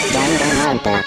Danganronpa.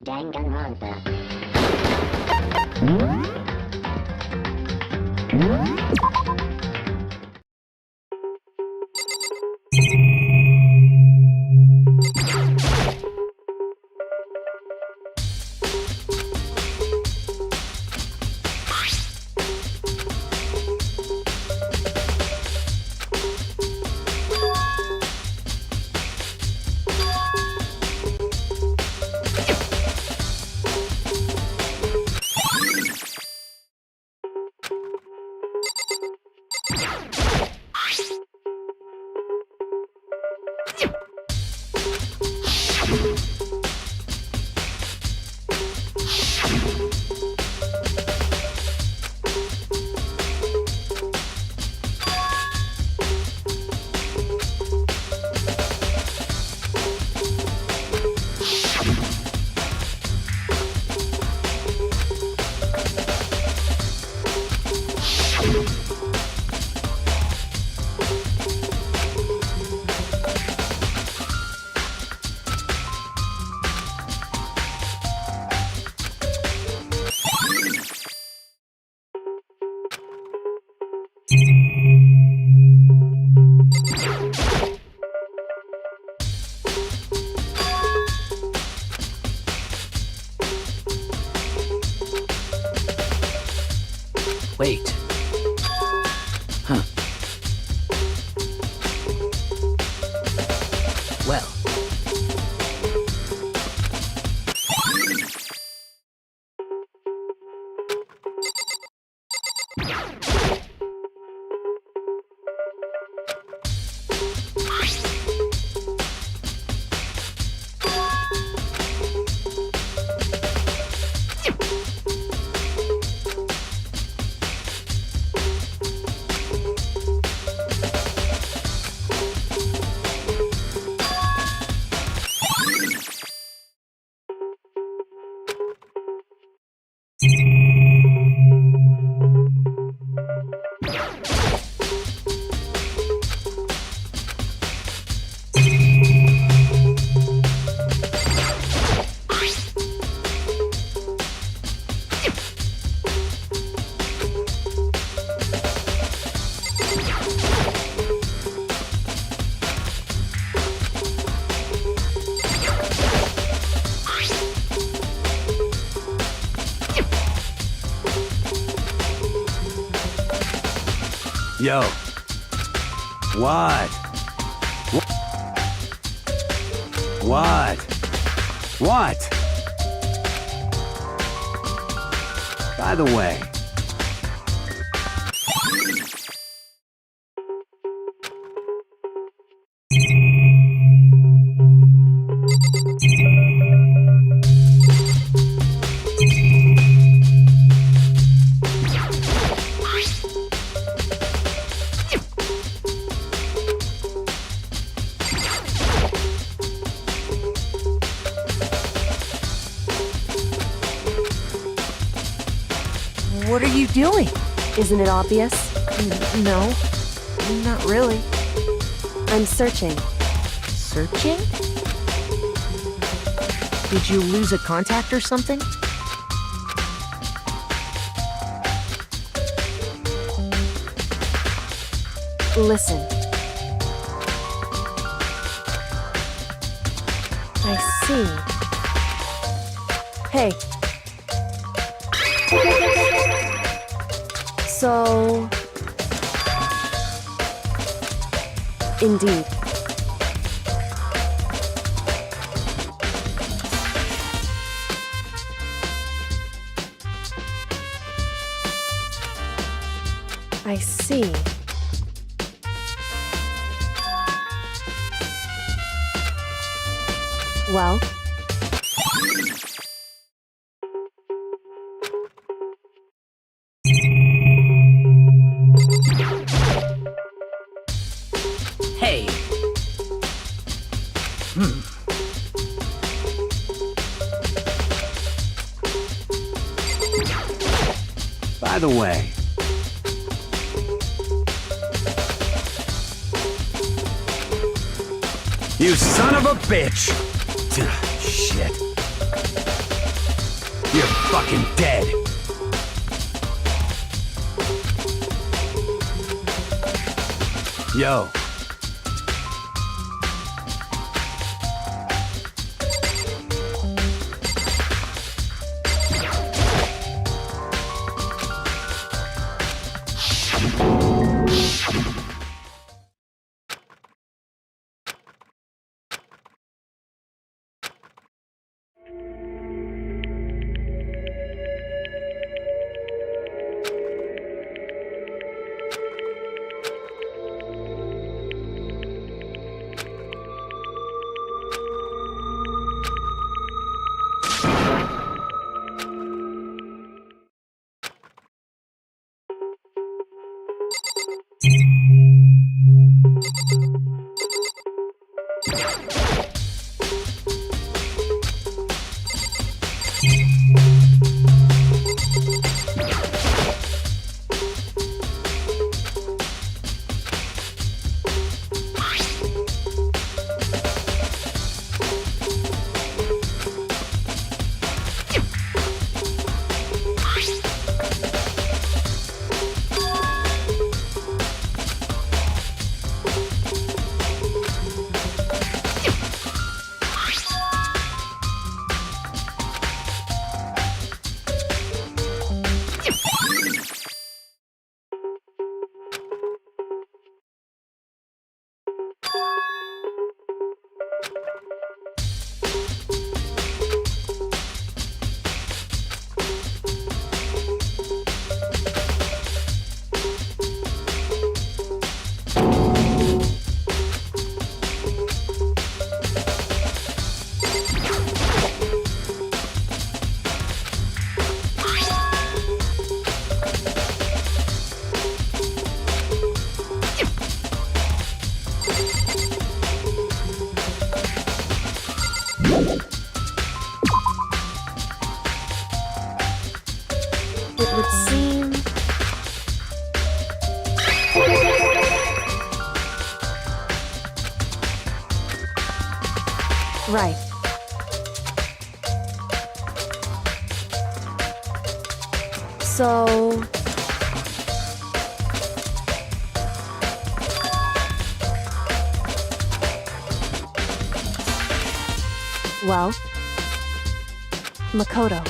Danganronpa. Wait. Huh. Well. Yo. What? What? What? By the way. What are you doing? Isn't it obvious? No, not really. I'm searching. Searching? Did you lose a contact or something? Listen. I see. Hey. So... Indeed. I see. Well? Hey. By the way, you son of a bitch! Shit. You're fucking dead. Yo. It would seem... Right. So... Well... Makoto.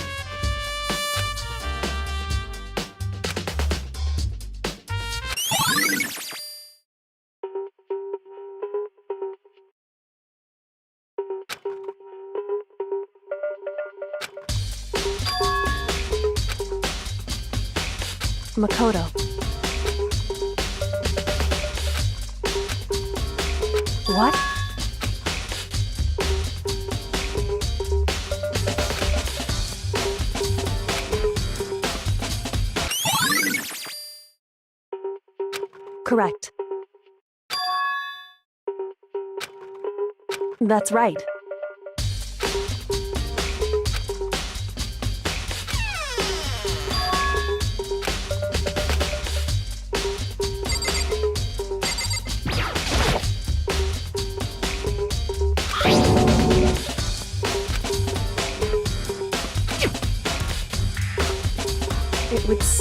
Makoto. What? Correct. That's right.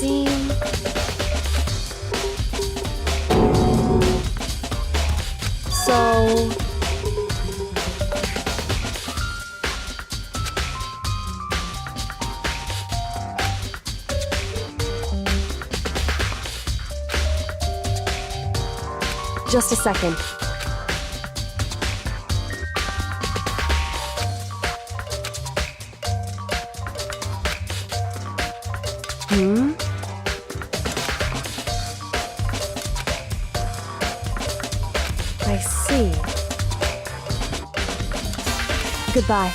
seem... So... Just a second. I see. Goodbye.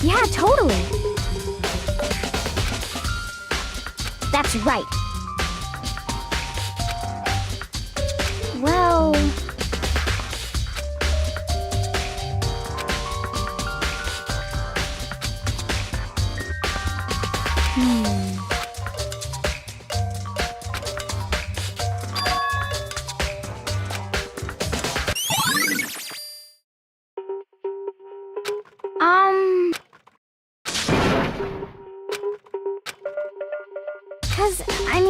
Yeah, totally. That's right. Well... Cause, I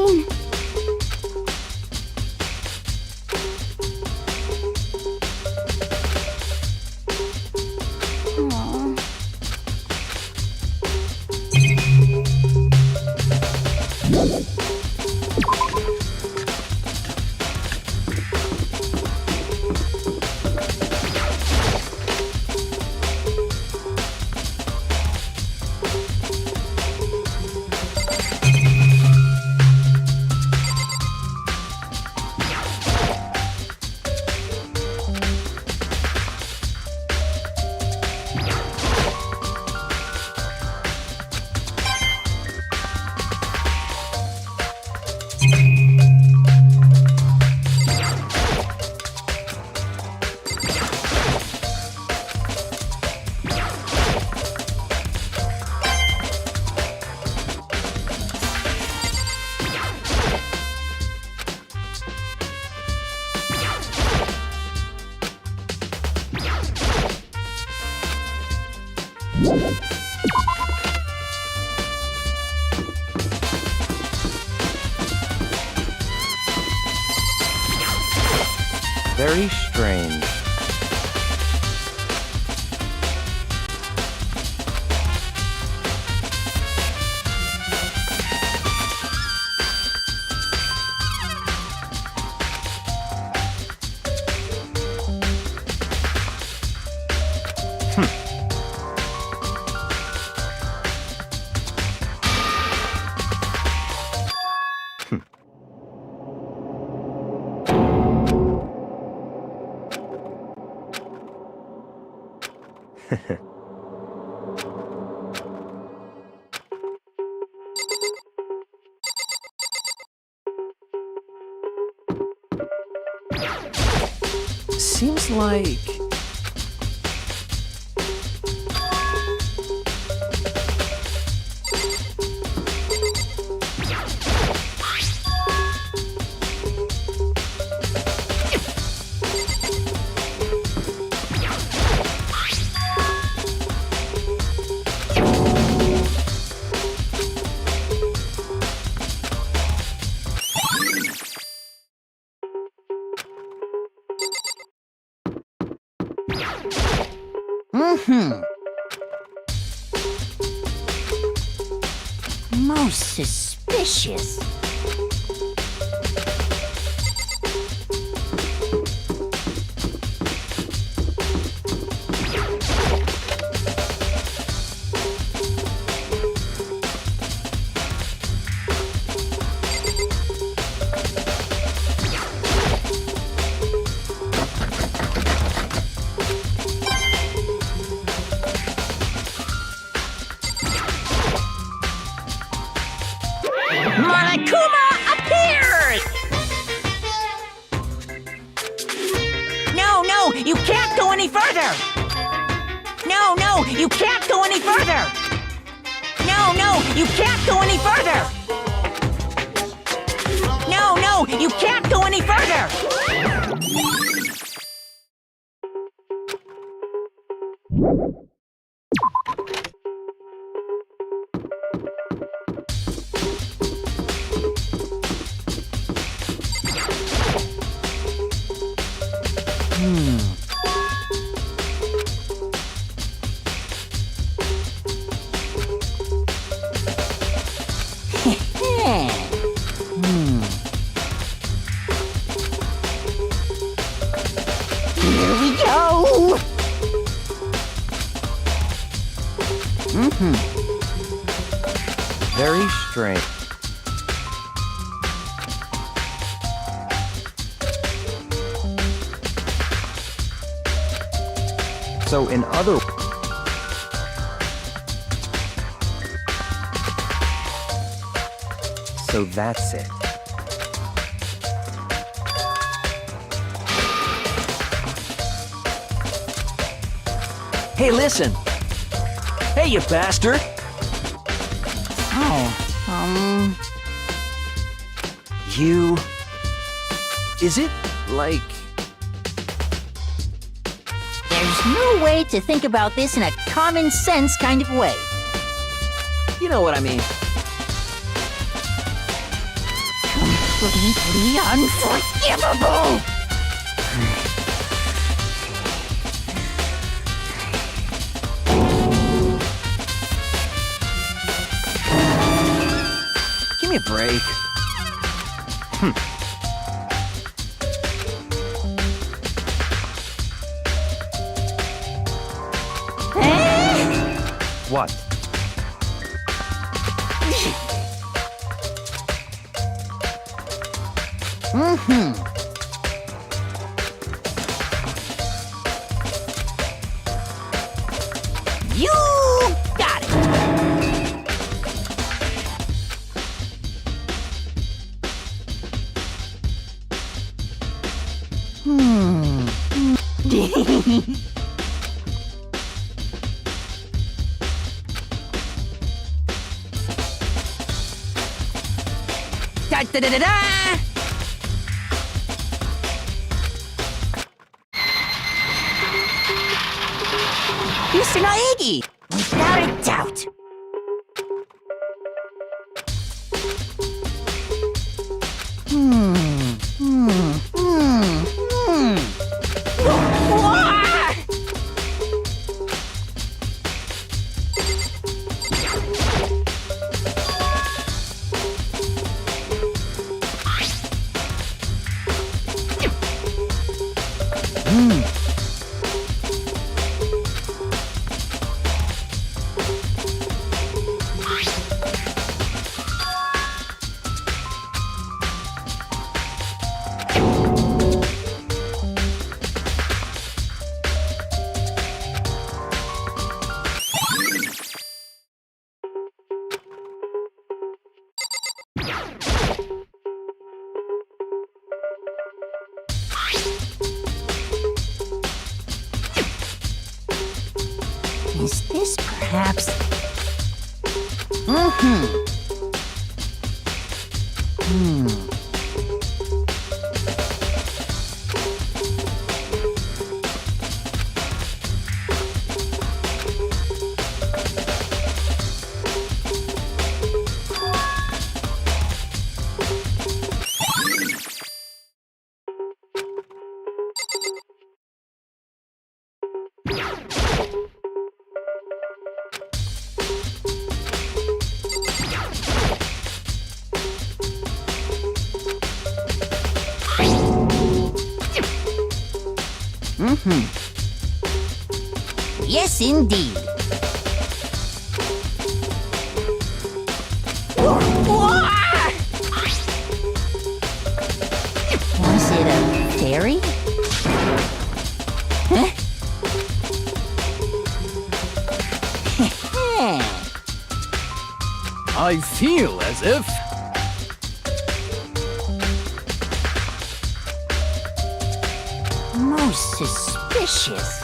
Very strange. Seems like... Most suspicious. Monokuma appears! No, you can't go any further! No, you can't go any further! No, you can't go any further! No, you can't go any further! Here we go! Very strange. So in other... So that's it. Hey, listen! Hey, you bastard! Oh, You... Is it, like... there's no way to think about this in a common sense kind of way. You know what I mean. Completely unforgivable! Give me a break. What? You got it! Da-da-da-da-da! Mr. Naegi! Without a doubt! Is this perhaps... Yes, indeed. Was it a fairy? Huh? I feel as if... Most suspicious.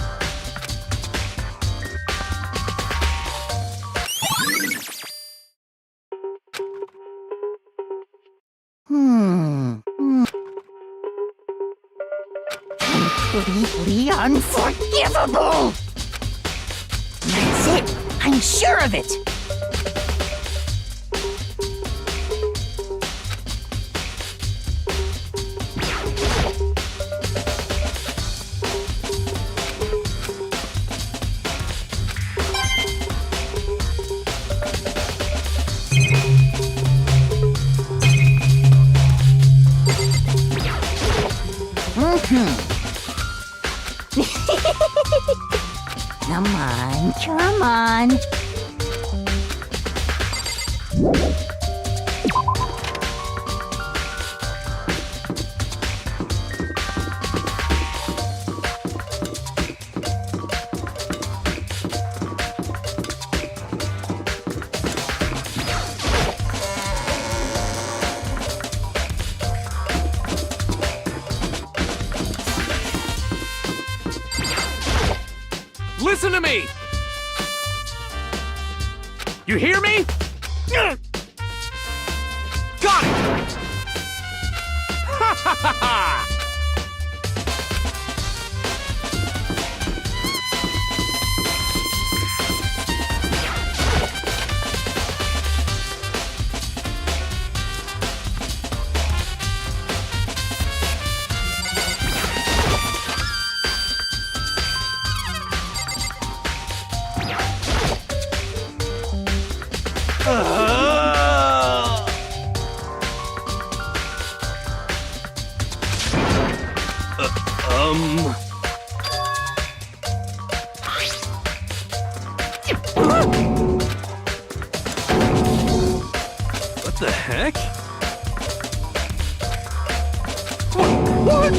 Completely unforgivable! That's it! I'm sure of it! Come on, come on. Listen to me! You hear me? Got it! Ha ha ha ha! What the heck? What?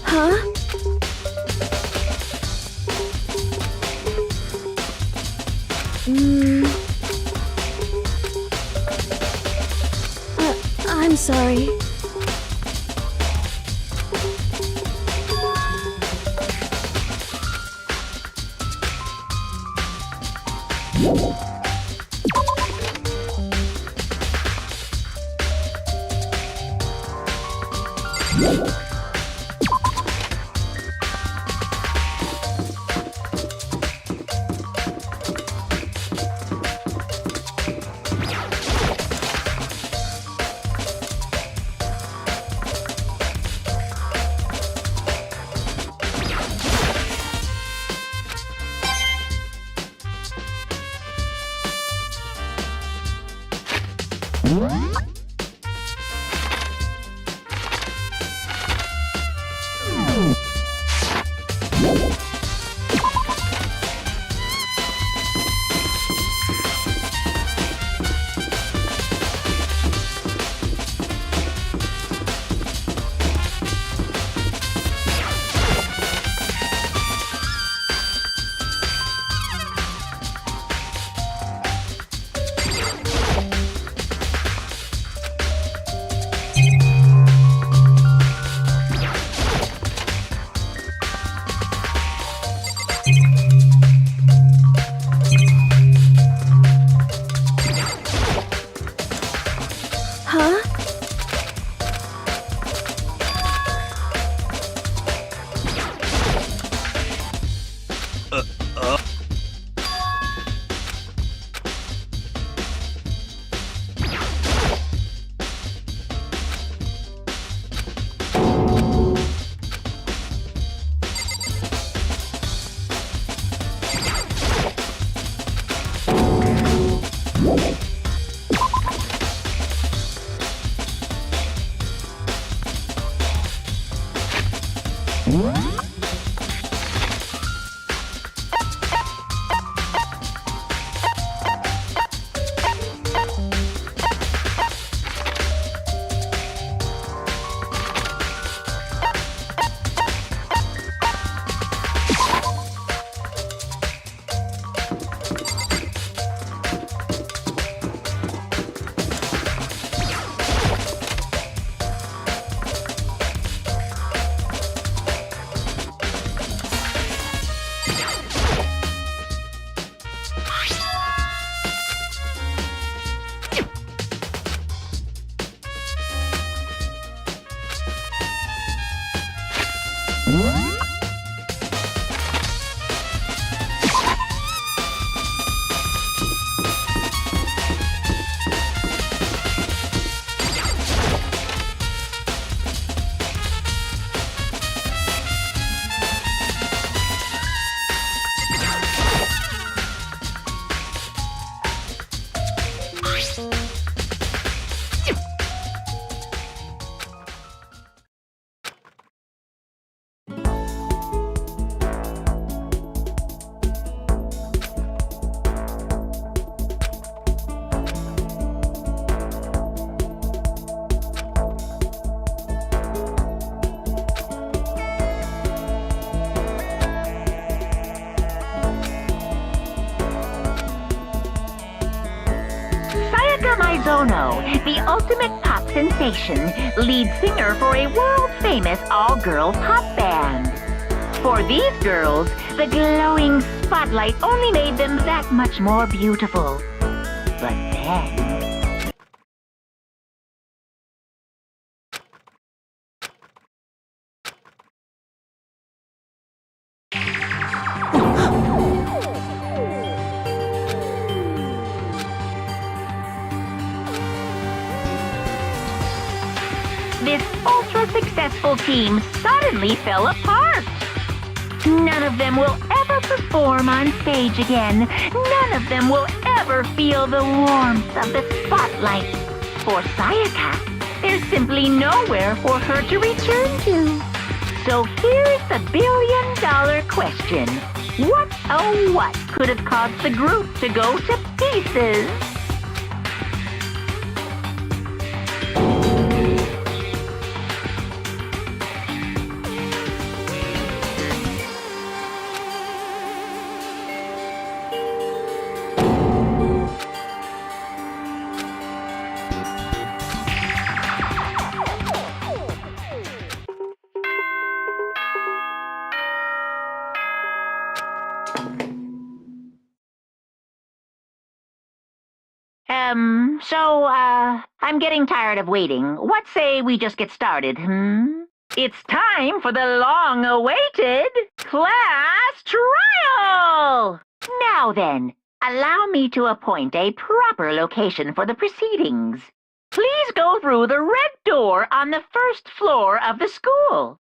Huh? I'm sorry. Huh? Mizono, the ultimate pop sensation, lead singer for a world-famous all-girl pop band. For these girls, the glowing spotlight only made them that much more beautiful. But then... This ultra-successful team suddenly fell apart. None of them will ever perform on stage again. None of them will ever feel the warmth of the spotlight. For Sayaka, there's simply nowhere for her to return to. So here's the billion-dollar question. What, oh what, could have caused the group to go to pieces? I'm getting tired of waiting. What say we just get started, It's time for the long-awaited class trial! Now then, allow me to appoint a proper location for the proceedings. Please go through the red door on the first floor of the school.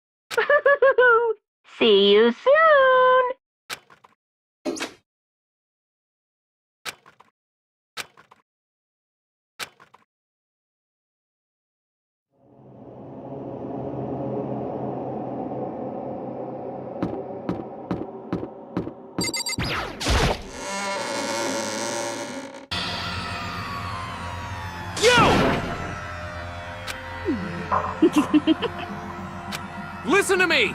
See you soon! Listen to me!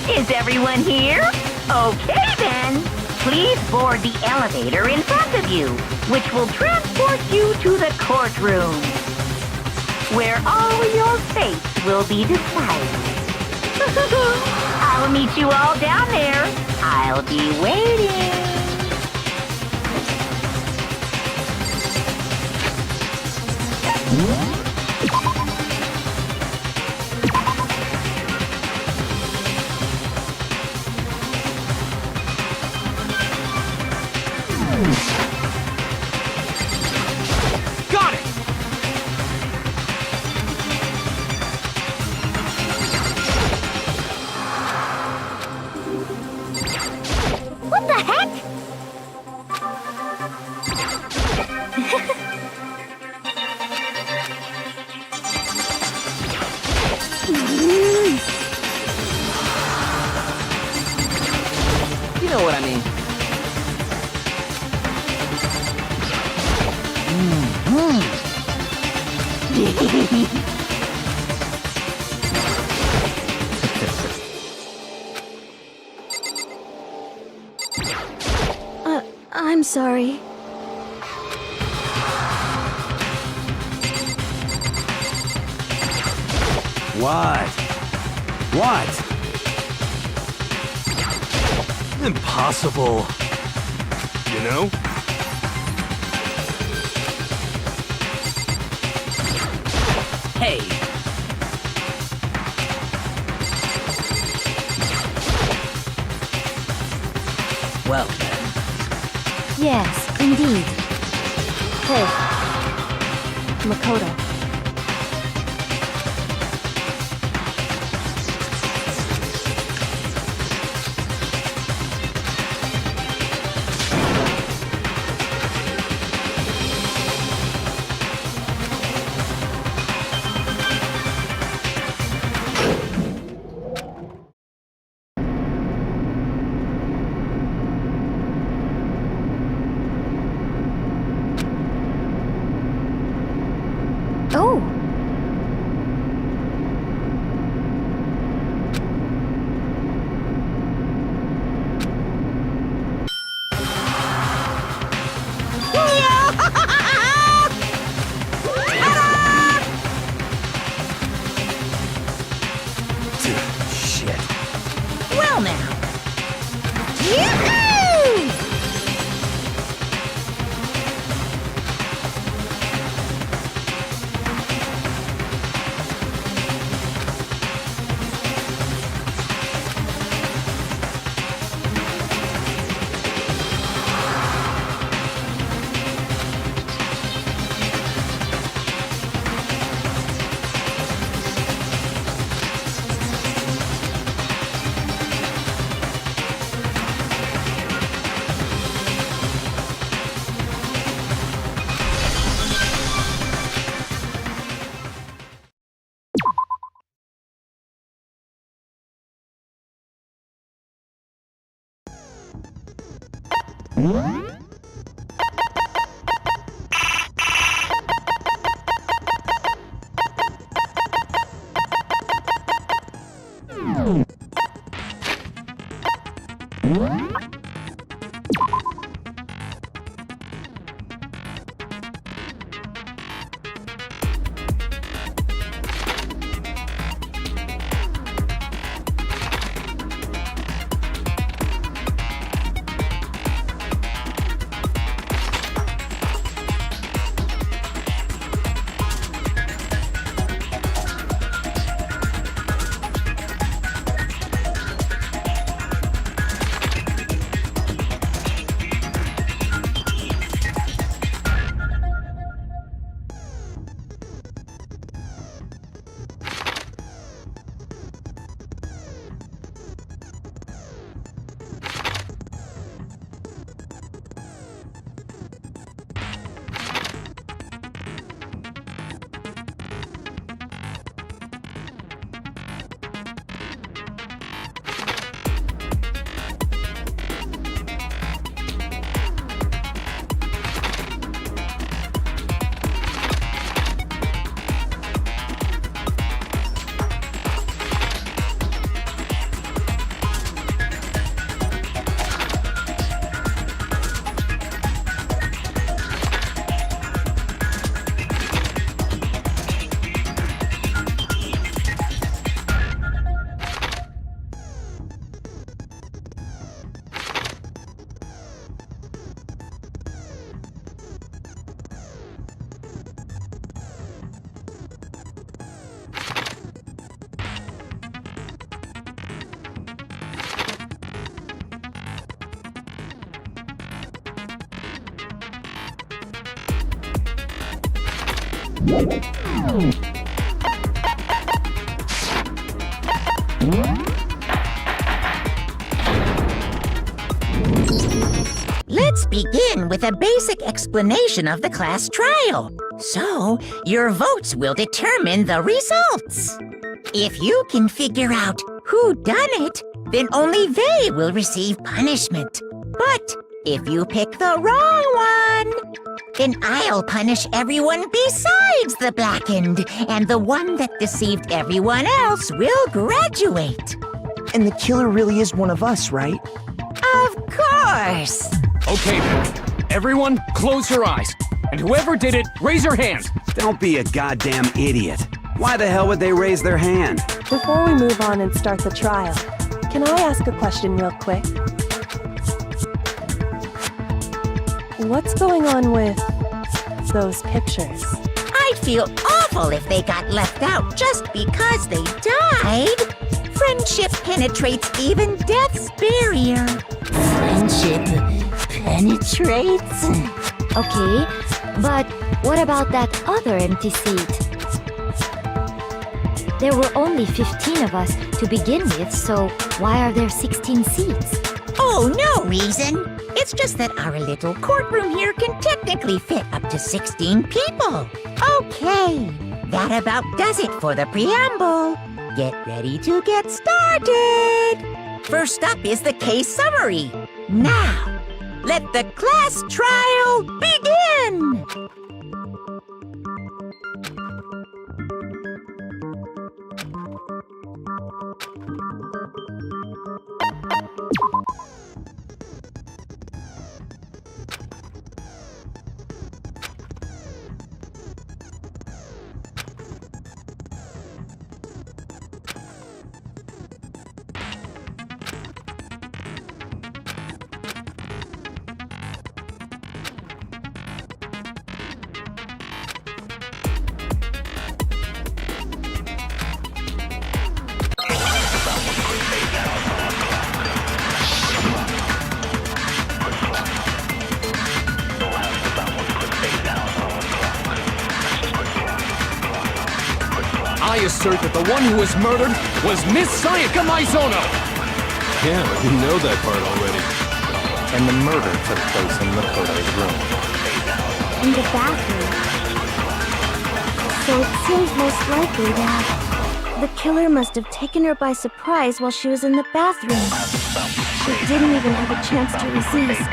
Is everyone here? Okay then. Please board the elevator in front of you, which will transport you to the courtroom, where all your fates will be decided. I'll meet you all down there. I'll be waiting. Got it! What the heck? You know what I mean. I'm sorry. What? What? Impossible. You know? Hey, well then. Yes, indeed. Hey, Makoto. Oh! Shit. Well now. Yoo-hoo! Let's begin with a basic explanation of the class trial. So, your votes will determine the results. If you can figure out who done it, then only they will receive punishment. But if you pick the wrong one, then I'll punish everyone besides the blackened, and the one that deceived everyone else will graduate. And the killer really is one of us, right? Of course! Okay then. Everyone, close your eyes. And whoever did it, raise your hand. Don't be a goddamn idiot. Why the hell would they raise their hand? Before we move on and start the trial, can I ask a question real quick? What's going on with those pictures? I'd feel awful if they got left out just because they died. Friendship penetrates even death's barrier. Friendship penetrates? Okay, but what about that other empty seat? There were only 15 of us to begin with, so why are there 16 seats? Oh, no reason. It's just that our little courtroom here can technically fit up to 16 people. Okay, that about does it for the preamble. Get ready to get started. First up is the case summary. Now, let the class trial begin. I assert that the one who was murdered was Miss Sayaka Maizono! Yeah, I didn't know that part already. And the murder took place in Makoto's room. In the bathroom. So it seems most likely that the killer must have taken her by surprise while she was in the bathroom. She didn't even have a chance to resist.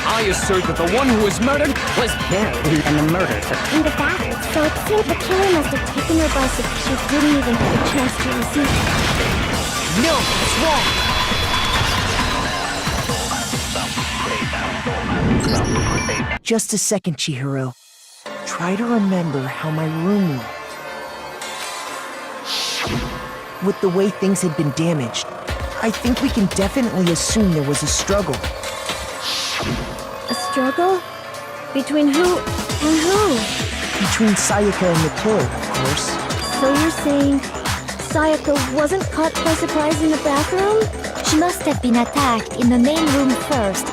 I assert that the one who was murdered was buried and the murder took In the bathroom. So it seems the killer must have taken her by surprise. She didn't even have a chance to resist. No, it's wrong! Just a second, Chihiro. Try to remember how my room looked. With the way things had been damaged, I think we can definitely assume there was a struggle. A struggle? Between who and who? Between Sayaka and the killer, of course. So you're saying Sayaka wasn't caught by surprise in the bathroom? She must have been attacked in the main room first.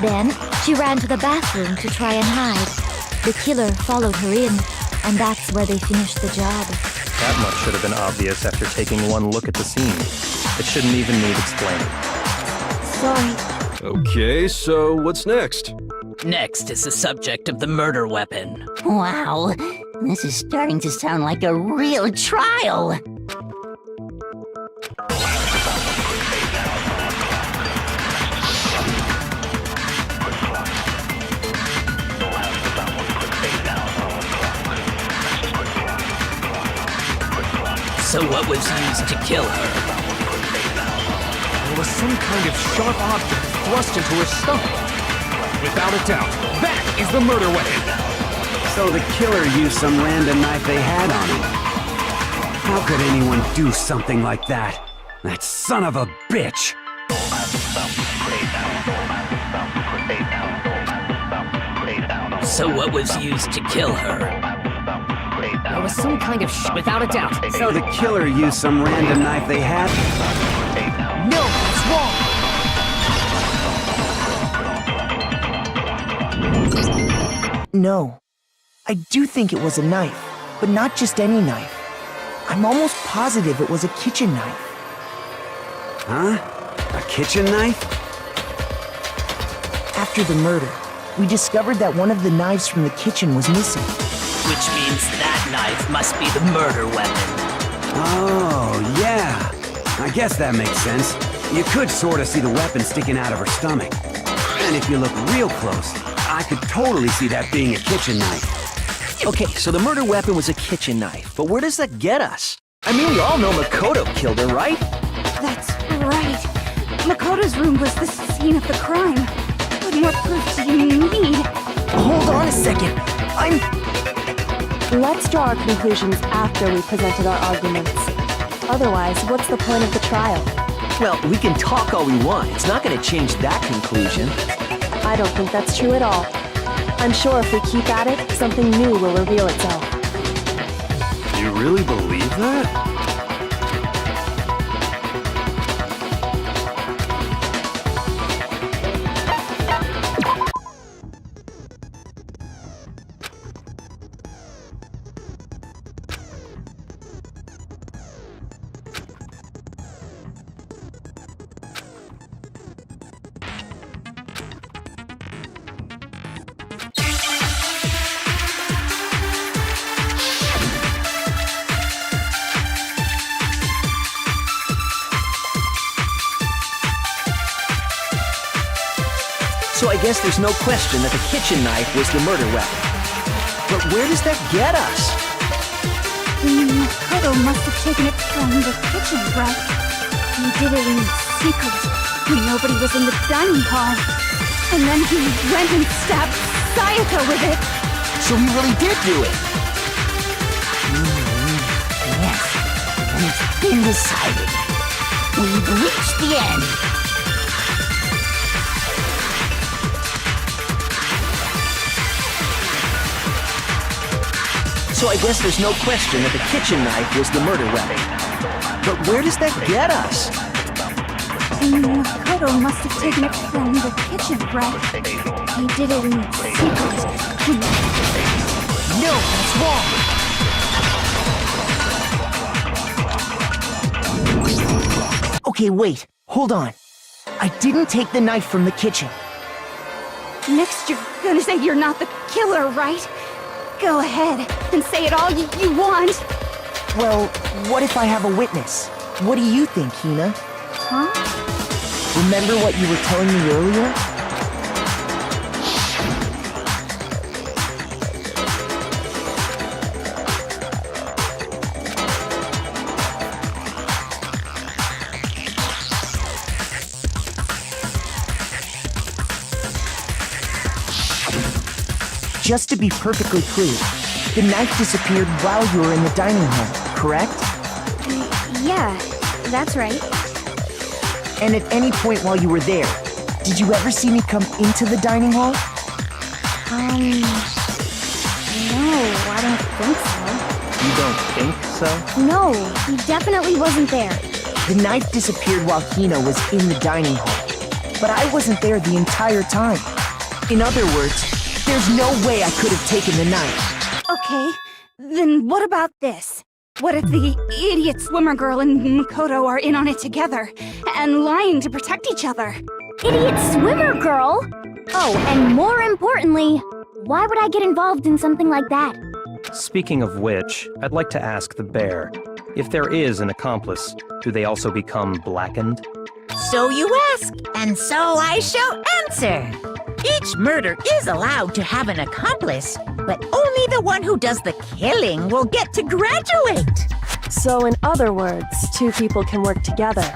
Then she ran to the bathroom to try and hide. The killer followed her in, and that's where they finished the job. That much should have been obvious after taking one look at the scene. It shouldn't even need explaining. Sorry. Okay, so what's next? Next is the subject of the murder weapon. Wow, this is starting to sound like a real trial. So what was used to kill her? There was some kind of sharp object thrust into her stomach. Without a doubt, that is the murder weapon. So the killer used some random knife they had on him. How could anyone do something like that? That son of a bitch! So what was used to kill her? There was some kind of without a doubt. So the killer used some random knife they had? No, it's wrong! No. I do think it was a knife, but not just any knife. I'm almost positive it was a kitchen knife. Huh? A kitchen knife? After the murder, we discovered that one of the knives from the kitchen was missing. Which means that knife must be the murder weapon. Oh, yeah. I guess that makes sense. You could sort of see the weapon sticking out of her stomach. And if you look real close, I could totally see that being a kitchen knife. Okay, so the murder weapon was a kitchen knife, but where does that get us? I mean, we all know Makoto killed her, right? That's right. Makoto's room was the scene of the crime. What more proof do you need? Hold on a second. Let's draw our conclusions after we presented our arguments. Otherwise, what's the point of the trial? Well, we can talk all we want. It's not going to change that conclusion. I don't think that's true at all. I'm sure if we keep at it, something new will reveal itself. You really believe that? So I guess there's no question that the kitchen knife was the murder weapon. But where does that get us? Makoto must have taken it from the kitchen, right? He did it in secret when nobody was in the dining hall. And then he went and stabbed Sayaka with it. So he really did do it. Yes, and it's been decided. We've reached the end. So I guess there's no question that the kitchen knife was the murder weapon. But where does that get us? Makoto must have taken it from the kitchen, right? He did it in secret. No, that's wrong! Okay, wait. Hold on. I didn't take the knife from the kitchen. Next, you're gonna say you're not the killer, right? Go ahead and say it all you want. Well, what if I have a witness? What do you think, Hina? Huh? Remember what you were telling me earlier? Just to be perfectly clear, the knife disappeared while you were in the dining hall, correct? Yeah, that's right. And at any point while you were there, did you ever see me come into the dining hall? No, I don't think so. You don't think so? No, he definitely wasn't there. The knife disappeared while Hina was in the dining hall, but I wasn't there the entire time. In other words, there's no way I could have taken the knife. Okay, then what about this? What if the idiot swimmer girl and Makoto are in on it together, and lying to protect each other? Idiot swimmer girl? Oh, and more importantly, why would I get involved in something like that? Speaking of which, I'd like to ask the bear, if there is an accomplice, do they also become blackened? So you ask, and so I shall answer. Each murder is allowed to have an accomplice, but only the one who does the killing will get to graduate. So in other words, two people can work together,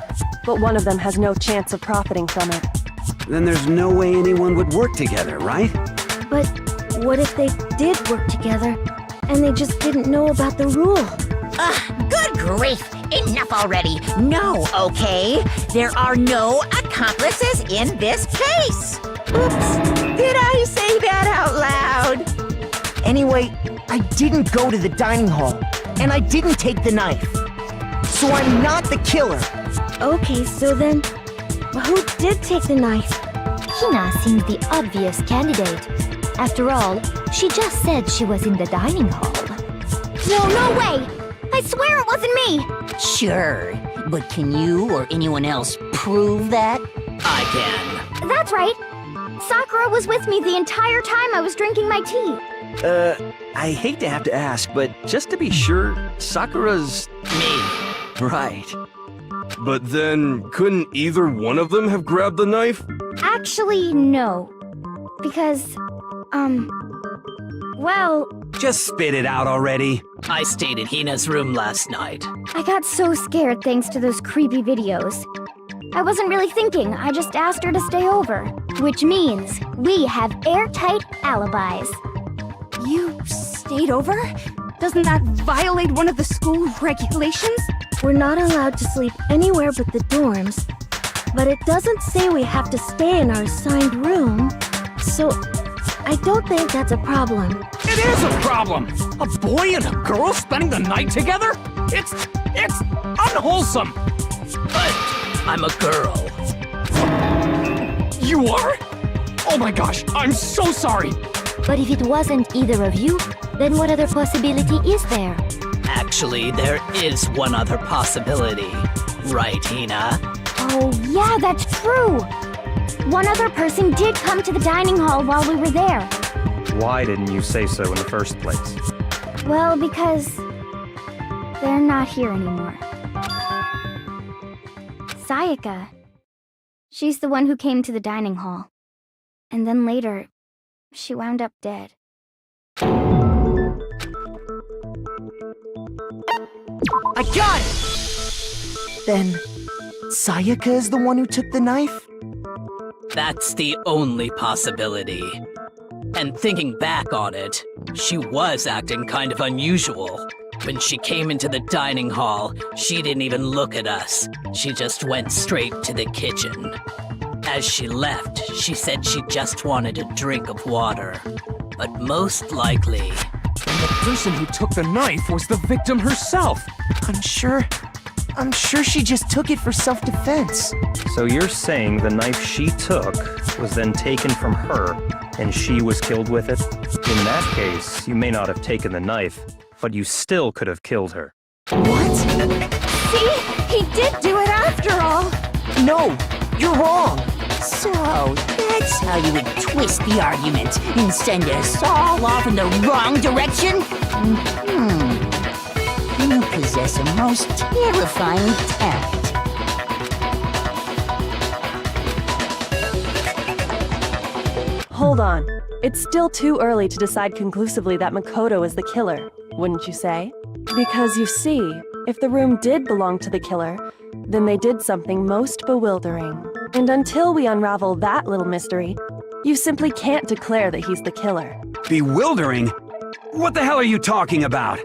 but one of them has no chance of profiting from it. then there's no way anyone would work together, right? But what if they did work together and they just didn't know about the rule? Good grief! Enough already! No, okay? There are no accomplices in this case! Oops! Did I say that out loud? Anyway, I didn't go to the dining hall, and I didn't take the knife. So I'm not the killer. Okay, so then, who did take the knife? Hina seems the obvious candidate. After all, she just said she was in the dining hall. No way! I swear it wasn't me! Sure, but can you or anyone else prove that? I can. That's right. Sakura was with me the entire time I was drinking my tea. I hate to have to ask, but just to be sure, Sakura's... Me. Right. But then, couldn't either one of them have grabbed the knife? Actually, no. Because, well... Just spit it out already. I stayed in Hina's room last night. I got so scared thanks to those creepy videos. I wasn't really thinking, I just asked her to stay over. Which means we have airtight alibis. You stayed over? Doesn't that violate one of the school regulations? We're not allowed to sleep anywhere but the dorms. But it doesn't say we have to stay in our assigned room. So, I don't think that's a problem. It is a problem! A boy and a girl spending the night together? It's unwholesome! But I'm a girl. You are? Oh my gosh, I'm so sorry! But if it wasn't either of you, then what other possibility is there? Actually, there is one other possibility. Right, Hina? Oh, yeah, that's true! One other person did come to the dining hall while we were there. Why didn't you say so in the first place? Well, because... they're not here anymore. Sayaka. She's the one who came to the dining hall. And then later, she wound up dead. I got it! Then, Sayaka is the one who took the knife? That's the only possibility. And thinking back on it, she was acting kind of unusual. When she came into the dining hall, she didn't even look at us. She just went straight to the kitchen. As she left, she said she just wanted a drink of water. But most likely... And the person who took the knife was the victim herself! I'm sure she just took it for self-defense. So you're saying the knife she took was then taken from her, and she was killed with it? In that case, you may not have taken the knife, but you still could have killed her. What? See? He did do it after all! No, you're wrong! So, that's how you would twist the argument and send us all off in the wrong direction? You possess a most terrifying talent. Hold on. It's still too early to decide conclusively that Makoto is the killer, wouldn't you say? Because you see, if the room did belong to the killer, then they did something most bewildering. And until we unravel that little mystery, you simply can't declare that he's the killer. Bewildering? What the hell are you talking about?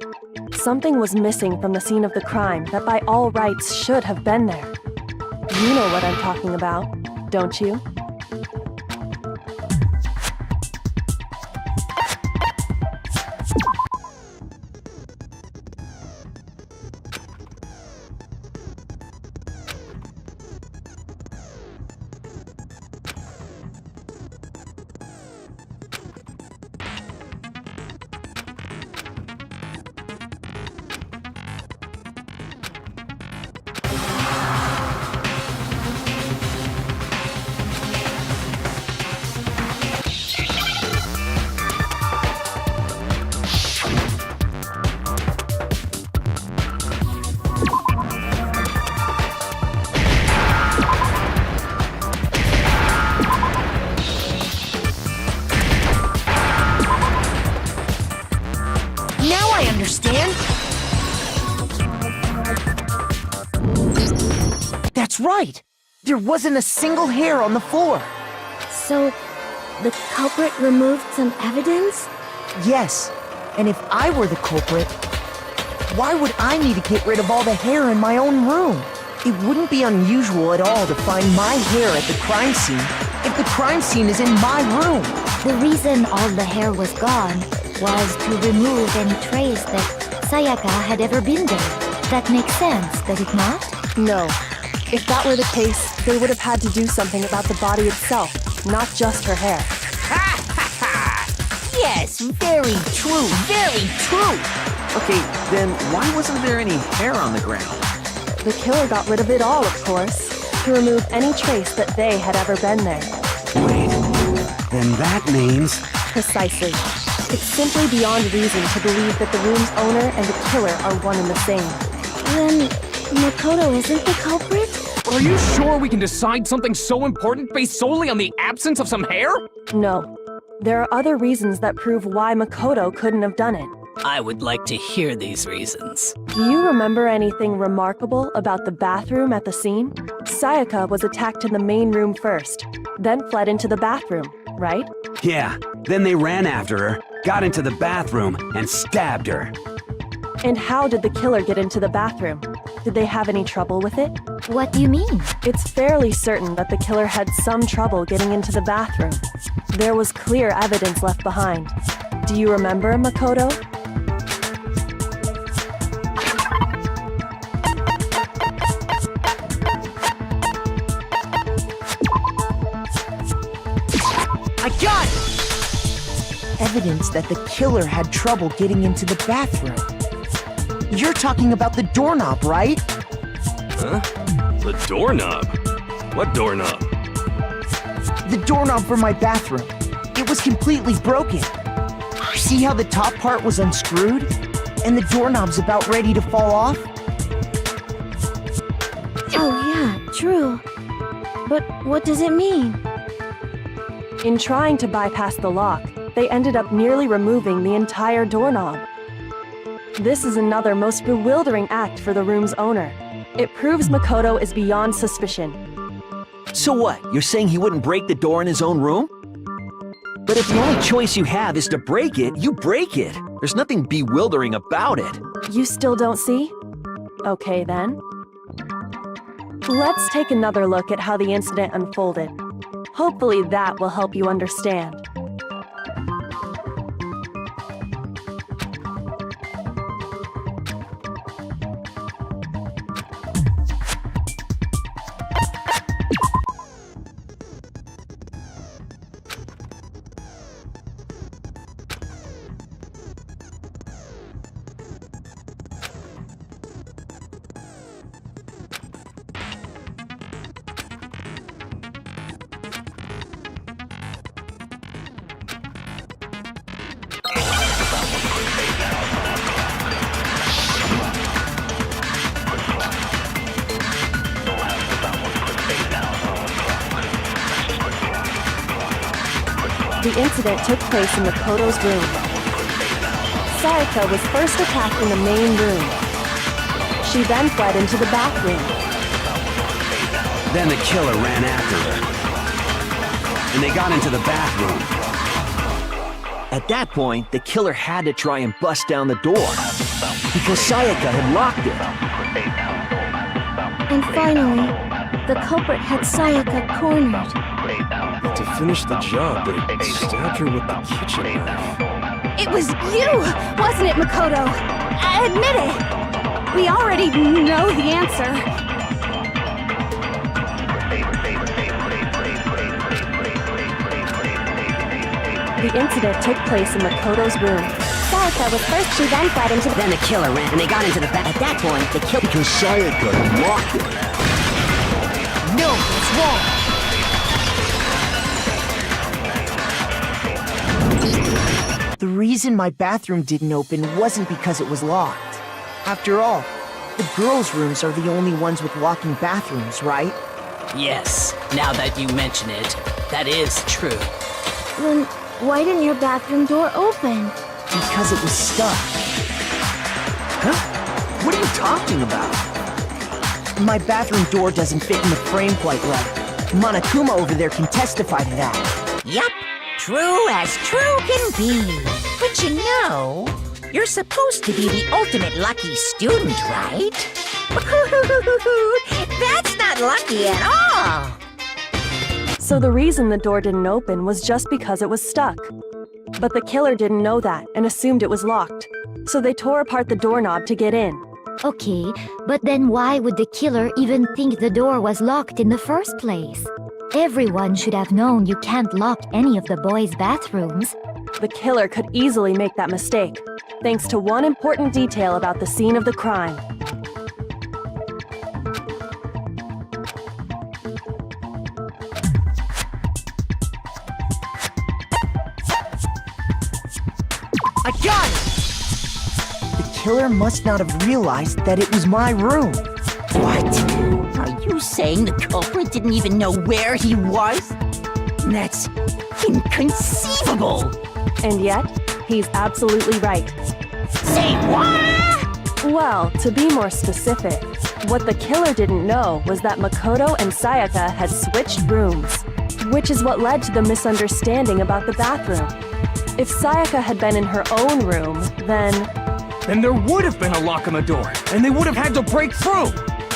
Something was missing from the scene of the crime that by all rights should have been there. You know what I'm talking about, don't you? That's right! There wasn't a single hair on the floor. So, the culprit removed some evidence? Yes, and if I were the culprit, why would I need to get rid of all the hair in my own room? It wouldn't be unusual at all to find my hair at the crime scene if the crime scene is in my room. The reason all the hair was gone was to remove any trace that Sayaka had ever been there. That makes sense, does it not? No. If that were the case, they would have had to do something about the body itself, not just her hair. Yes, very true, very true. Okay, then why wasn't there any hair on the ground? The killer got rid of it all, of course, to remove any trace that they had ever been there. Wait, then that means... Precisely. It's simply beyond reason to believe that the room's owner and the killer are one and the same. Then, Makoto isn't the culprit? Are you sure we can decide something so important based solely on the absence of some hair? No. There are other reasons that prove why Makoto couldn't have done it. I would like to hear these reasons. Do you remember anything remarkable about the bathroom at the scene? Sayaka was attacked in the main room first, then fled into the bathroom, right? Yeah, then they ran after her, got into the bathroom, and stabbed her. And how did the killer get into the bathroom? Did they have any trouble with it? What do you mean? It's fairly certain that the killer had some trouble getting into the bathroom. There was clear evidence left behind. Do you remember, Makoto? I got it! Evidence that the killer had trouble getting into the bathroom. You're talking about the doorknob, right? Huh? The doorknob? What doorknob? The doorknob for my bathroom. It was completely broken. See how the top part was unscrewed? And the doorknob's about ready to fall off? Oh yeah, true. But what does it mean? In trying to bypass the lock, they ended up nearly removing the entire doorknob. This is another most bewildering act for the room's owner. It proves Makoto is beyond suspicion. So what? You're saying he wouldn't break the door in his own room? But if the only choice you have is to break it, you break it. There's nothing bewildering about it. You still don't see? Okay then. Let's take another look at how the incident unfolded. Hopefully that will help you understand. The incident took place in Makoto's room. Sayaka was first attacked in the main room. She then fled into the bathroom. Then the killer ran after her. And they got into the bathroom. At that point, the killer had to try and bust down the door, because Sayaka had locked it. And finally, the culprit had Sayaka cornered. To finish the job, they stabbed her with the kitchen knife. It was you, wasn't it, Makoto? Admit it. We already know the answer. The incident took place in Makoto's room. Sayaka was first, she then fled into the... Then the killer ran, and they got into the back. At that point, the killer... Because Sayaka locked it. No, it's wrong! The reason my bathroom didn't open wasn't because it was locked. After all, the girls' rooms are the only ones with walking bathrooms, right? Yes, now that you mention it, that is true. Then why didn't your bathroom door open? Because it was stuck. Huh? What are you talking about? My bathroom door doesn't fit in the frame quite right. Monokuma over there can testify to that. Yup, true as true can be. But you know, you're supposed to be the ultimate lucky student, right? That's not lucky at all. So the reason the door didn't open was just because it was stuck. But the killer didn't know that and assumed it was locked. So they tore apart the doorknob to get in. Okay, but then why would the killer even think the door was locked in the first place? Everyone should have known you can't lock any of the boys' bathrooms. The killer could easily make that mistake, thanks to one important detail about the scene of the crime. I got it! The killer must not have realized that it was my room. What? Are you saying the culprit didn't even know where he was? That's inconceivable! And yet, he's absolutely right. Say what? Well, to be more specific, what the killer didn't know was that Makoto and Sayaka had switched rooms, which is what led to the misunderstanding about the bathroom. If Sayaka had been in her own room, then there would have been a lock on the door, and they would have had to break through!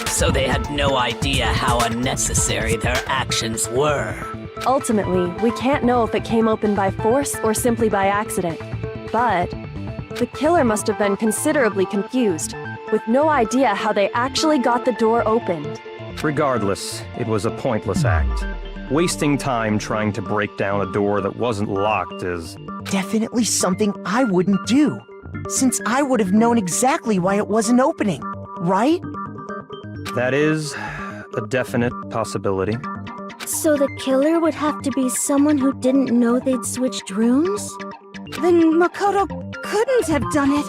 So they had no idea how unnecessary their actions were. ultimately, we can't know if it came open by force or simply by accident. But the killer must have been considerably confused, with no idea how they actually got the door opened. Regardless, it was a pointless act. Wasting time trying to break down a door that wasn't locked is definitely something I wouldn't do, since I would have known exactly why it wasn't opening, right? That is a definite possibility. So the killer would have to be someone who didn't know they'd switched rooms? Then Makoto couldn't have done it.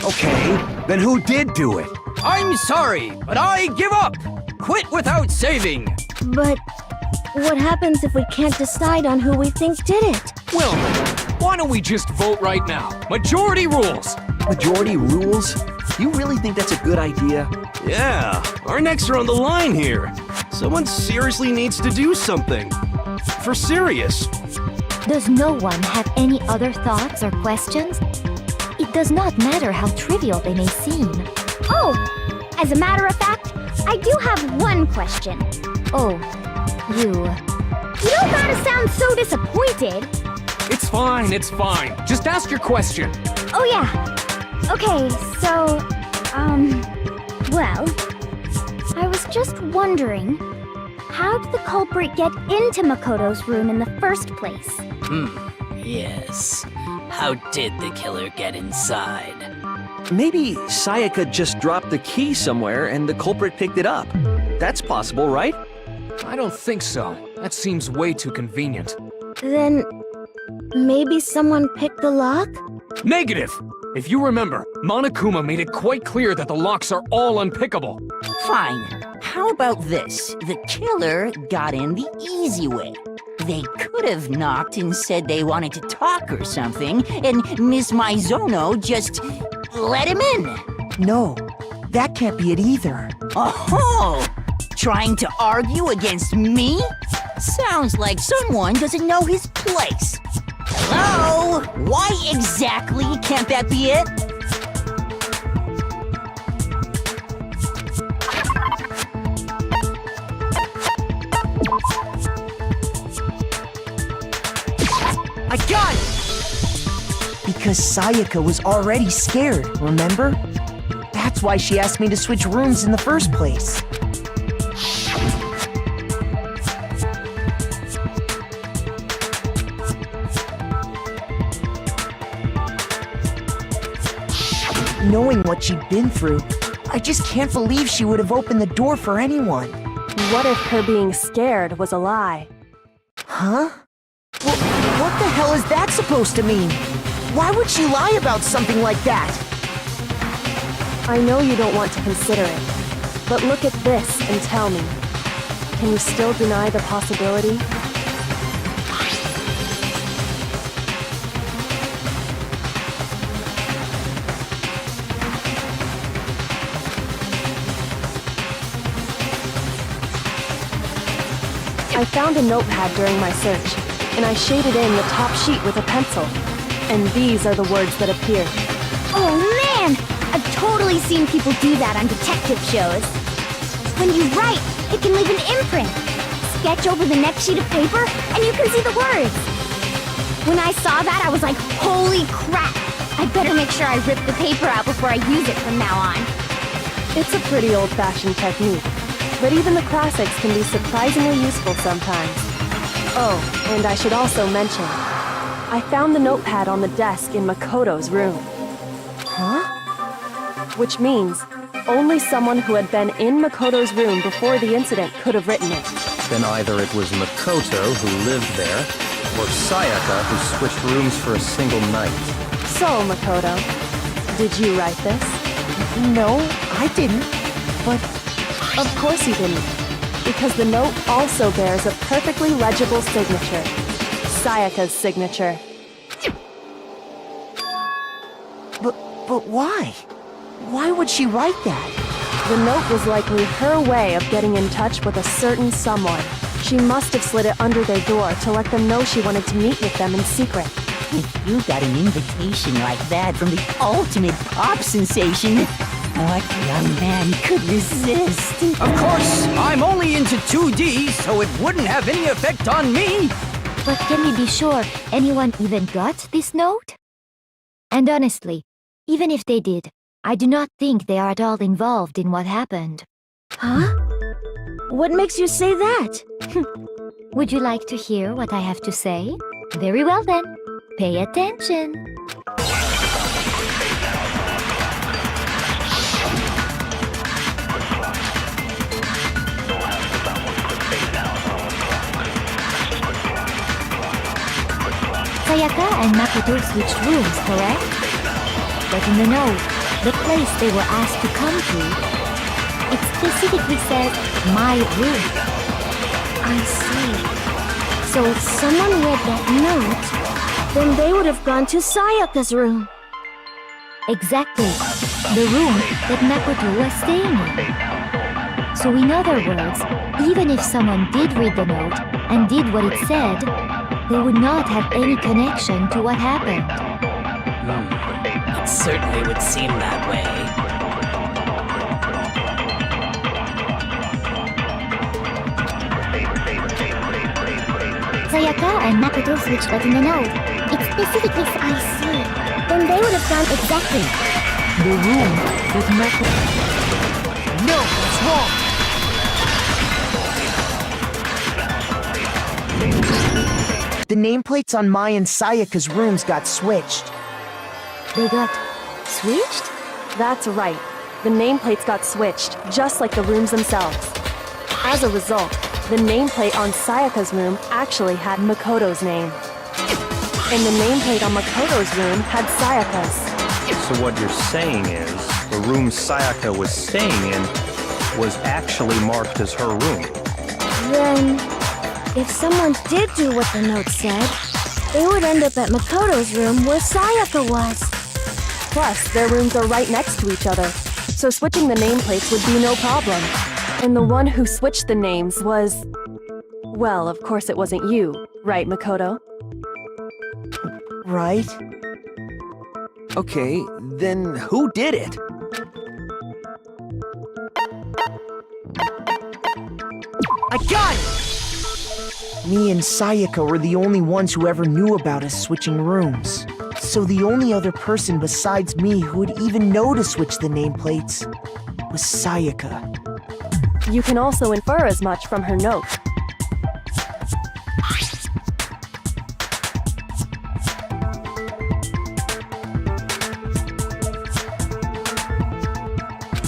Okay, then who did do it? I'm sorry, but I give up! Quit without saving! But what happens if we can't decide on who we think did it? Well, why don't we just vote right now? Majority rules! Majority rules? You really think that's a good idea? Yeah, our necks are on the line here. Someone seriously needs to do something. For serious. Does no one have any other thoughts or questions? It does not matter how trivial they may seem. Oh, as a matter of fact, I do have one question. Oh, you don't gotta sound so disappointed. It's fine, it's fine. Just ask your question. Oh yeah. Okay, so, well, I was just wondering, how did the culprit get into Makoto's room in the first place? Yes. How did the killer get inside? Maybe Sayaka just dropped the key somewhere and the culprit picked it up. That's possible, right? I don't think so. That seems way too convenient. Then, maybe someone picked the lock? Negative! If you remember, Monokuma made it quite clear that the locks are all unpickable. Fine. How about this? The killer got in the easy way. They could have knocked and said they wanted to talk or something, and Miss Maizono just let him in. No, that can't be it either. Oh! Trying to argue against me? Sounds like someone doesn't know his place. Hello? Why exactly can't that be it? I got it! Because Sayaka was already scared, remember? That's why she asked me to switch rooms in the first place. Knowing what she'd been through, I just can't believe she would have opened the door for anyone. What if her being scared was a lie? Huh? Well, what the hell is that supposed to mean? Why would she lie about something like that? I know you don't want to consider it, but look at this and tell me. Can you still deny the possibility? I found a notepad during my search, and I shaded in the top sheet with a pencil. And these are the words that appeared. Oh man! I've totally seen people do that on detective shows. When you write, it can leave an imprint. Sketch over the next sheet of paper, and you can see the words. When I saw that, I was like, holy crap! I better make sure I rip the paper out before I use it from now on. It's a pretty old-fashioned technique, but even the classics can be surprisingly useful sometimes. Oh, and I should also mention, I found the notepad on the desk in Makoto's room. Huh? Which means only someone who had been in Makoto's room before the incident could have written it. Then either it was Makoto who lived there, or Sayaka who switched rooms for a single night. So, Makoto, did you write this? No, I didn't. But Of course you didn't, because the note also bears a perfectly legible signature. Sayaka's signature. But why? Why would she write that? The note was likely her way of getting in touch with a certain someone. She must have slid it under their door to let them know she wanted to meet with them in secret. If you got an invitation like that from the ultimate pop sensation, what young man could resist? Of course, I'm only into 2D, so it wouldn't have any effect on me. But can we be sure anyone even got this note? And honestly, even if they did, I do not think they are at all involved in what happened. Huh? What makes you say that? Would you like to hear what I have to say? Very well then. Pay attention. Sayaka and Makoto switched rooms, correct? But in the note, the place they were asked to come to, it specifically says, my room. I see. So if someone read that note, then they would have gone to Sayaka's room. Exactly. The room that Makoto was staying in. So in other words, even if someone did read the note and did what it said, they would not have any connection to what happened. It certainly would seem that way. Sayaka and Makoto switched but in the note. It specifically says, I see. Then they would have gone exactly. The room with Makoto. No, that's wrong. The nameplates on Mai and Sayaka's rooms got switched. They got switched? That's right. The nameplates got switched, just like the rooms themselves. As a result, the nameplate on Sayaka's room actually had Makoto's name. And the nameplate on Makoto's room had Sayaka's. So what you're saying is, the room Sayaka was staying in was actually marked as her room. Then, if someone did do what the note said, they would end up at Makoto's room where Sayaka was. Plus, their rooms are right next to each other, so switching the nameplates would be no problem. And the one who switched the names was... Well, of course it wasn't you, right, Makoto? Right? Okay, then who did it? I got it! Me and Sayaka were the only ones who ever knew about us switching rooms. So the only other person besides me who would even know to switch the nameplates was Sayaka. You can also infer as much from her note.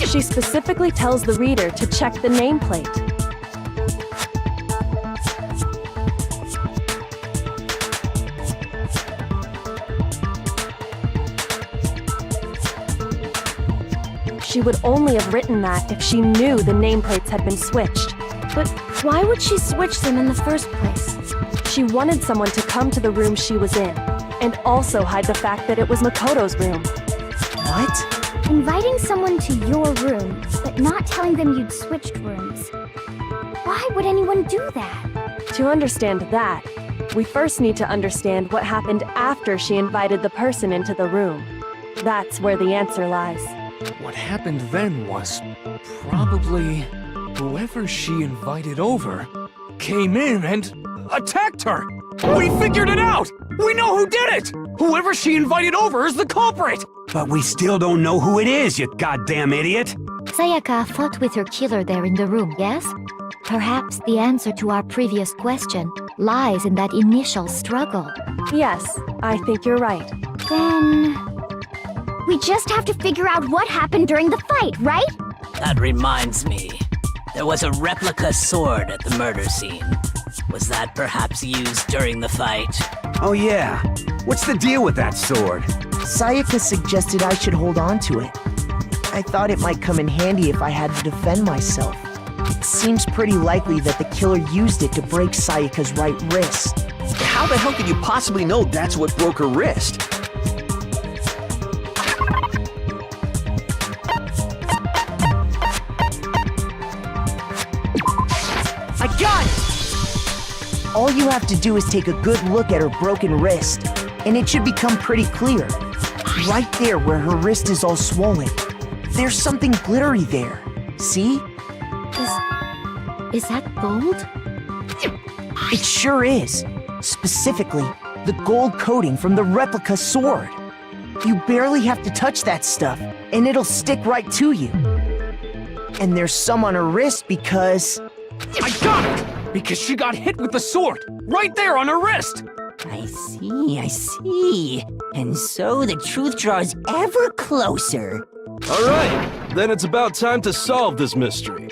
She specifically tells the reader to check the nameplate. She would only have written that if she knew the nameplates had been switched. But why would she switch them in the first place? She wanted someone to come to the room she was in, and also hide the fact that it was Makoto's room. What? Inviting someone to your room, but not telling them you'd switched rooms. Why would anyone do that? To understand that, we first need to understand what happened after she invited the person into the room. That's where the answer lies. What happened then was probably whoever she invited over came in and attacked her. We figured it out! We know who did it! Whoever she invited over is the culprit! But we still don't know who it is, you goddamn idiot! Sayaka fought with her killer there in the room, yes? Perhaps the answer to our previous question lies in that initial struggle. Yes, I think you're right. Then... we just have to figure out what happened during the fight, right? That reminds me. There was a replica sword at the murder scene. Was that perhaps used during the fight? Oh yeah. What's the deal with that sword? Sayaka suggested I should hold on to it. I thought it might come in handy if I had to defend myself. It seems pretty likely that the killer used it to break Sayaka's right wrist. How the hell could you possibly know that's what broke her wrist? I got it! All you have to do is take a good look at her broken wrist, and it should become pretty clear. Right there where her wrist is all swollen. There's something glittery there. See? Is that gold? It sure is. Specifically, the gold coating from the replica sword. You barely have to touch that stuff, and it'll stick right to you. And there's some on her wrist because... I got it! Because she got hit with the sword! Right there on her wrist! I see. And so the truth draws ever closer. All right, then it's about time to solve this mystery.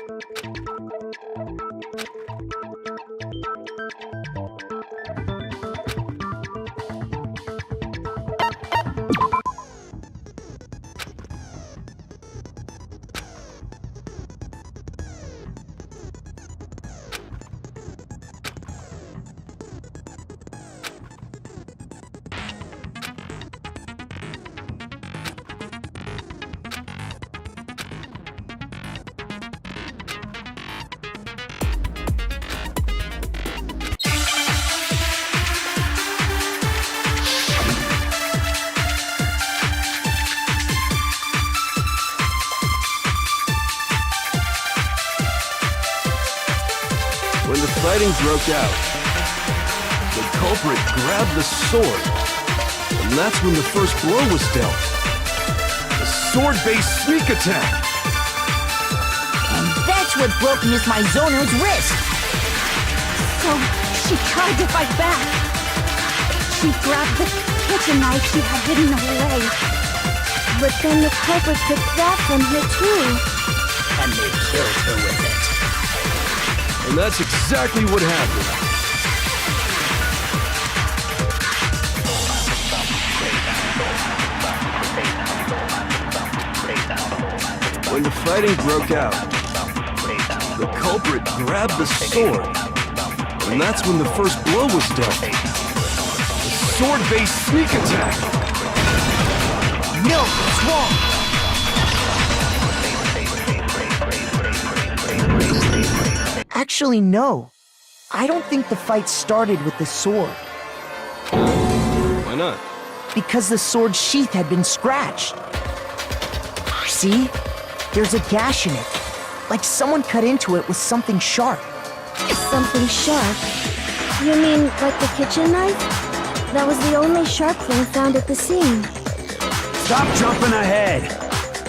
When the fighting broke out, the culprit grabbed the sword, and that's when the first blow was dealt. A sword-based sneak attack. And that's what broke Miss Mizono's wrist. So, she tried to fight back. She grabbed the kitchen knife she had hidden away. But then the culprit took that from her too. And they killed her with it. And that's exactly what happened. When the fighting broke out, the culprit grabbed the sword, and that's when the first blow was dealt. A sword-based sneak attack. No, it's wrong! Actually, no. I don't think the fight started with the sword. Why not? Because the sword's sheath had been scratched. See? There's a gash in it. Like someone cut into it with something sharp. Something sharp? You mean like the kitchen knife? That was the only sharp thing found at the scene. Stop jumping ahead!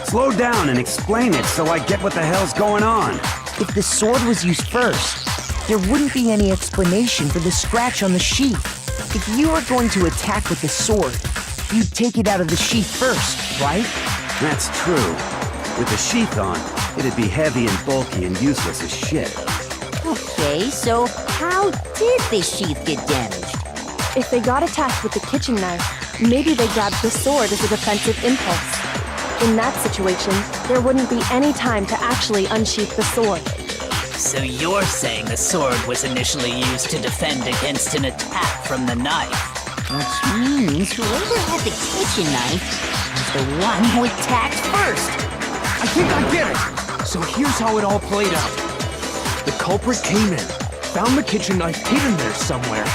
Slow down and explain it so I get what the hell's going on. If the sword was used first, there wouldn't be any explanation for the scratch on the sheath. If you were going to attack with the sword, you'd take it out of the sheath first, right? That's true. With the sheath on, it'd be heavy and bulky and useless as shit. Okay, so how did the sheath get damaged? If they got attacked with the kitchen knife, maybe they grabbed the sword as a defensive impulse. In that situation, there wouldn't be any time to actually unsheath the sword. So you're saying the sword was initially used to defend against an attack from the knife? Which means whoever had the kitchen knife was the one who attacked first. I think I get it! So here's how it all played out. The culprit came in, found the kitchen knife hidden there somewhere.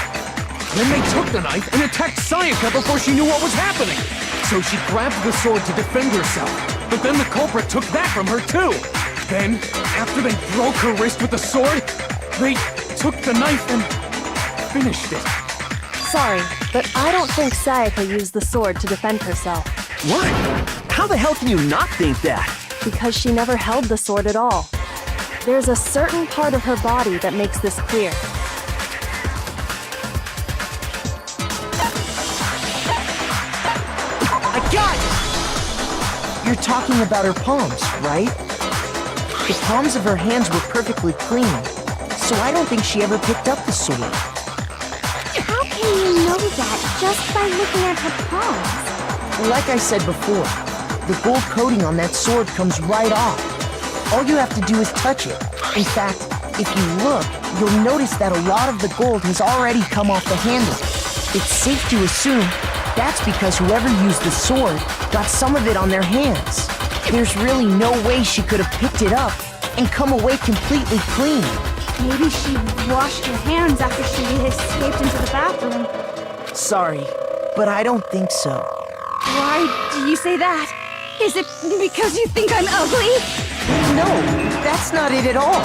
Then they took the knife and attacked Sayaka before she knew what was happening. So she grabbed the sword to defend herself. But then the culprit took that from her too. Then, after they broke her wrist with the sword, they took the knife and finished it. Sorry, but I don't think Sayaka used the sword to defend herself. What? How the hell can you not think that? Because she never held the sword at all. There's a certain part of her body that makes this clear. I got it! You're talking about her palms, right? The palms of her hands were perfectly clean, so I don't think she ever picked up the sword. How can you know that just by looking at her palms? Like I said before, the gold coating on that sword comes right off. All you have to do is touch it. In fact, if you look, you'll notice that a lot of the gold has already come off the handle. It's safe to assume that's because whoever used the sword got some of it on their hands. There's really no way she could have picked it up and come away completely clean. Maybe she washed her hands after she escaped into the bathroom. Sorry, but I don't think so. Why do you say that? Is it because you think I'm ugly? No, that's not it at all.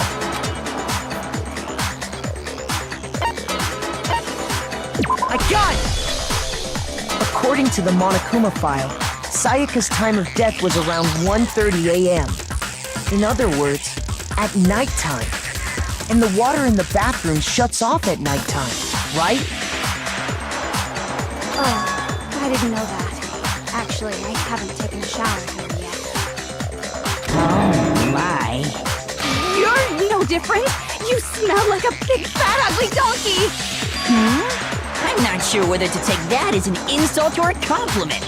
I got it! According to the Monokuma file, Sayaka's time of death was around 1:30 a.m. In other words, at nighttime. And the water in the bathroom shuts off at nighttime, right? Oh, I didn't know that. Actually, I haven't taken a shower here yet. Oh my. You're no different! You smell like a big fat ugly donkey! I'm not sure whether to take that as an insult or a compliment.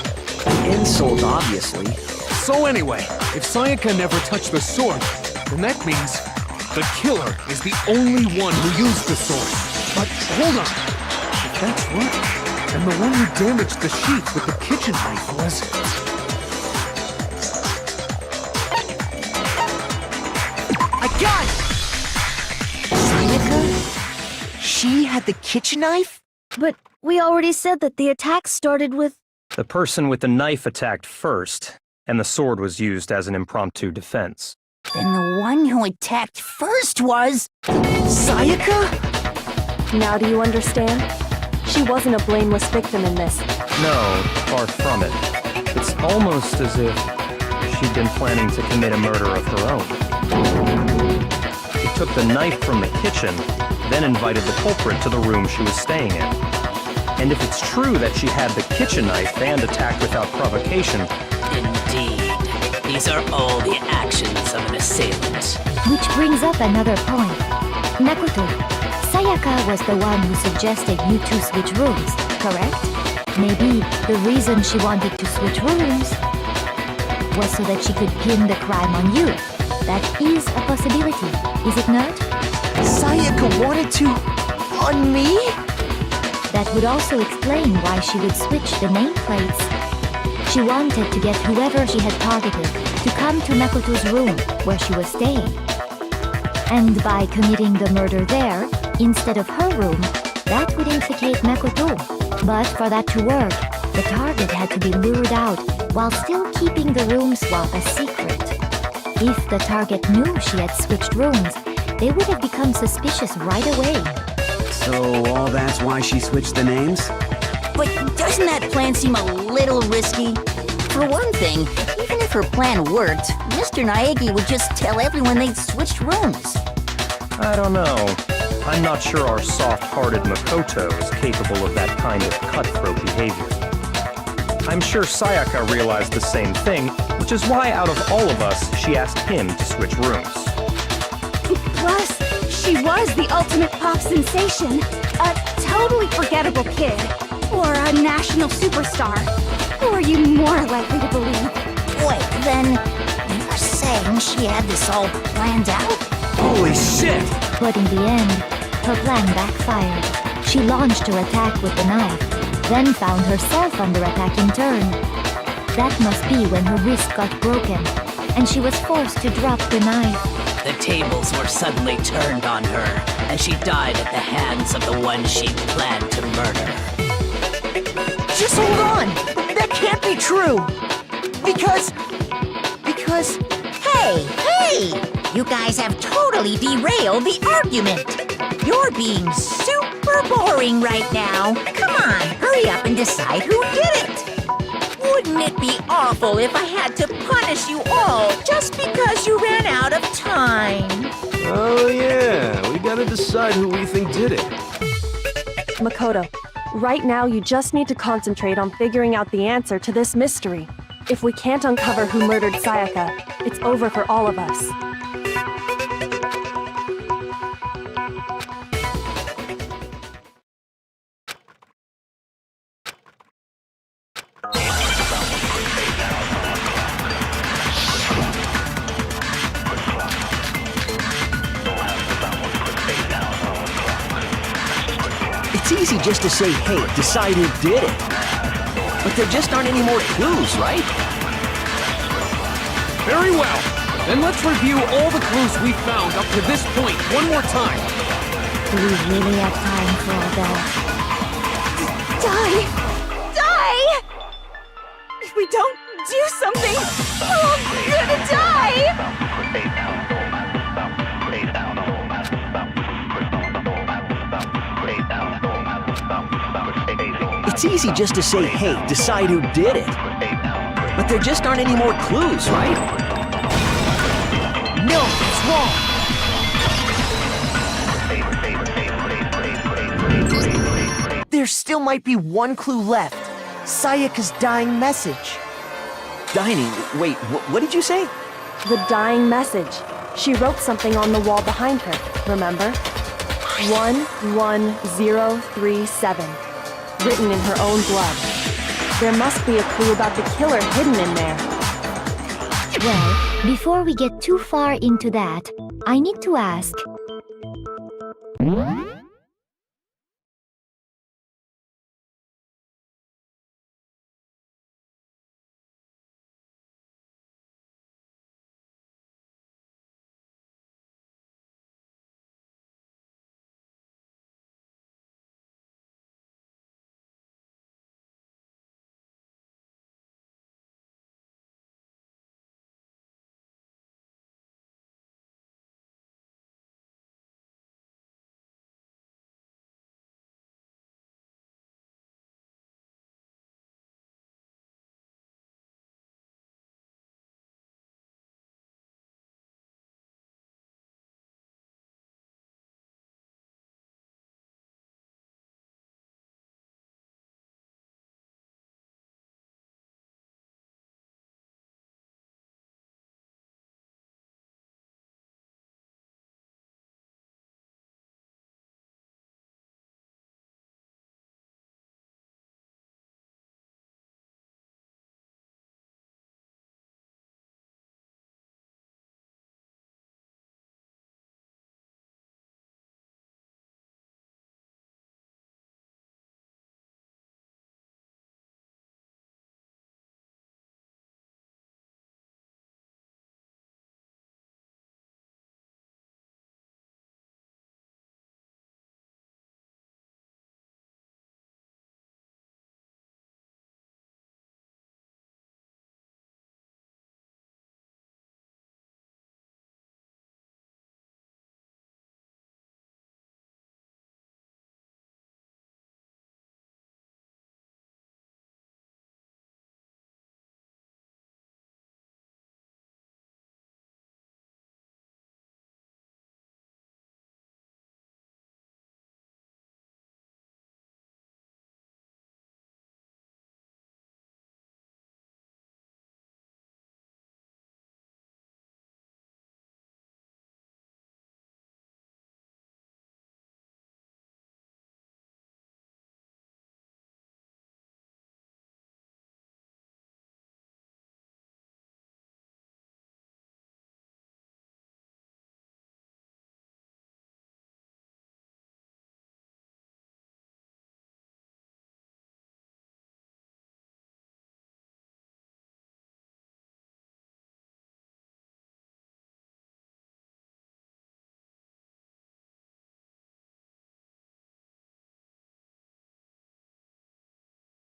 Insult, obviously. So anyway, if Sayaka never touched the sword, then that means the killer is the only one who used the sword. But hold on. If that's right, then the one who damaged the sheath with the kitchen knife was... I got it! Sayaka? She had the kitchen knife? But we already said that the attack started with... The person with the knife attacked first, and the sword was used as an impromptu defense. Then the one who attacked first was... Sayaka? Now do you understand? She wasn't a blameless victim in this. No, far from it. It's almost as if she'd been planning to commit a murder of her own. She took the knife from the kitchen, then invited the culprit to the room she was staying in. And if it's true that she had the kitchen knife and attacked without provocation... Indeed. These are all the actions of an assailant. Which brings up another point. Makoto, Sayaka was the one who suggested you two switch rooms, correct? Maybe the reason she wanted to switch rooms was so that she could pin the crime on you. That is a possibility, is it not? Sayaka wanted to... on me? That would also explain why she would switch the nameplates. She wanted to get whoever she had targeted to come to Makoto's room where she was staying. And by committing the murder there, instead of her room, that would implicate Makoto. But for that to work, the target had to be lured out while still keeping the room swap a secret. If the target knew she had switched rooms, they would have become suspicious right away. So all that's why she switched the names? But doesn't that plan seem a little risky? For one thing, even if her plan worked, Mr. Naegi would just tell everyone they'd switched rooms. I don't know. I'm not sure our soft-hearted Makoto is capable of that kind of cutthroat behavior. I'm sure Sayaka realized the same thing, which is why out of all of us, she asked him to switch rooms. Plus, she was the ultimate pop sensation. A totally forgettable kid. Or a national superstar. Who are you more likely to believe? Wait, then you're saying she had this all planned out? Holy shit! But in the end, her plan backfired. She launched her attack with the knife, then found herself under attack in turn. That must be when her wrist got broken, and she was forced to drop the knife. The tables were suddenly turned on her, and she died at the hands of the one she planned to murder. Just hold on! That can't be true! Because... Hey! You guys have totally derailed the argument. You're being super boring right now. Come on, hurry up and decide who did it. Wouldn't it be awful if I had to punish you all just because you ran out of time? Oh yeah, we gotta decide who we think did it. Makoto, right now you just need to concentrate on figuring out the answer to this mystery. If we can't uncover who murdered Sayaka, it's over for all of us. It's easy just to say, hey, decide who did it. But there just aren't any more clues, right? Very well. Then let's review all the clues we've found up to this point one more time. Do we really have time for all that? Die! Die! If we don't do something, we're all gonna die! It's easy just to say, hey, decide who did it. But there just aren't any more clues, right? No, it's wrong! There still might be one clue left. Sayaka's dying message. Dining? Wait, what did you say? The dying message. She wrote something on the wall behind her, remember? 11037. Written in her own blood. There must be a clue about the killer hidden in there. Well, before we get too far into that, I need to ask,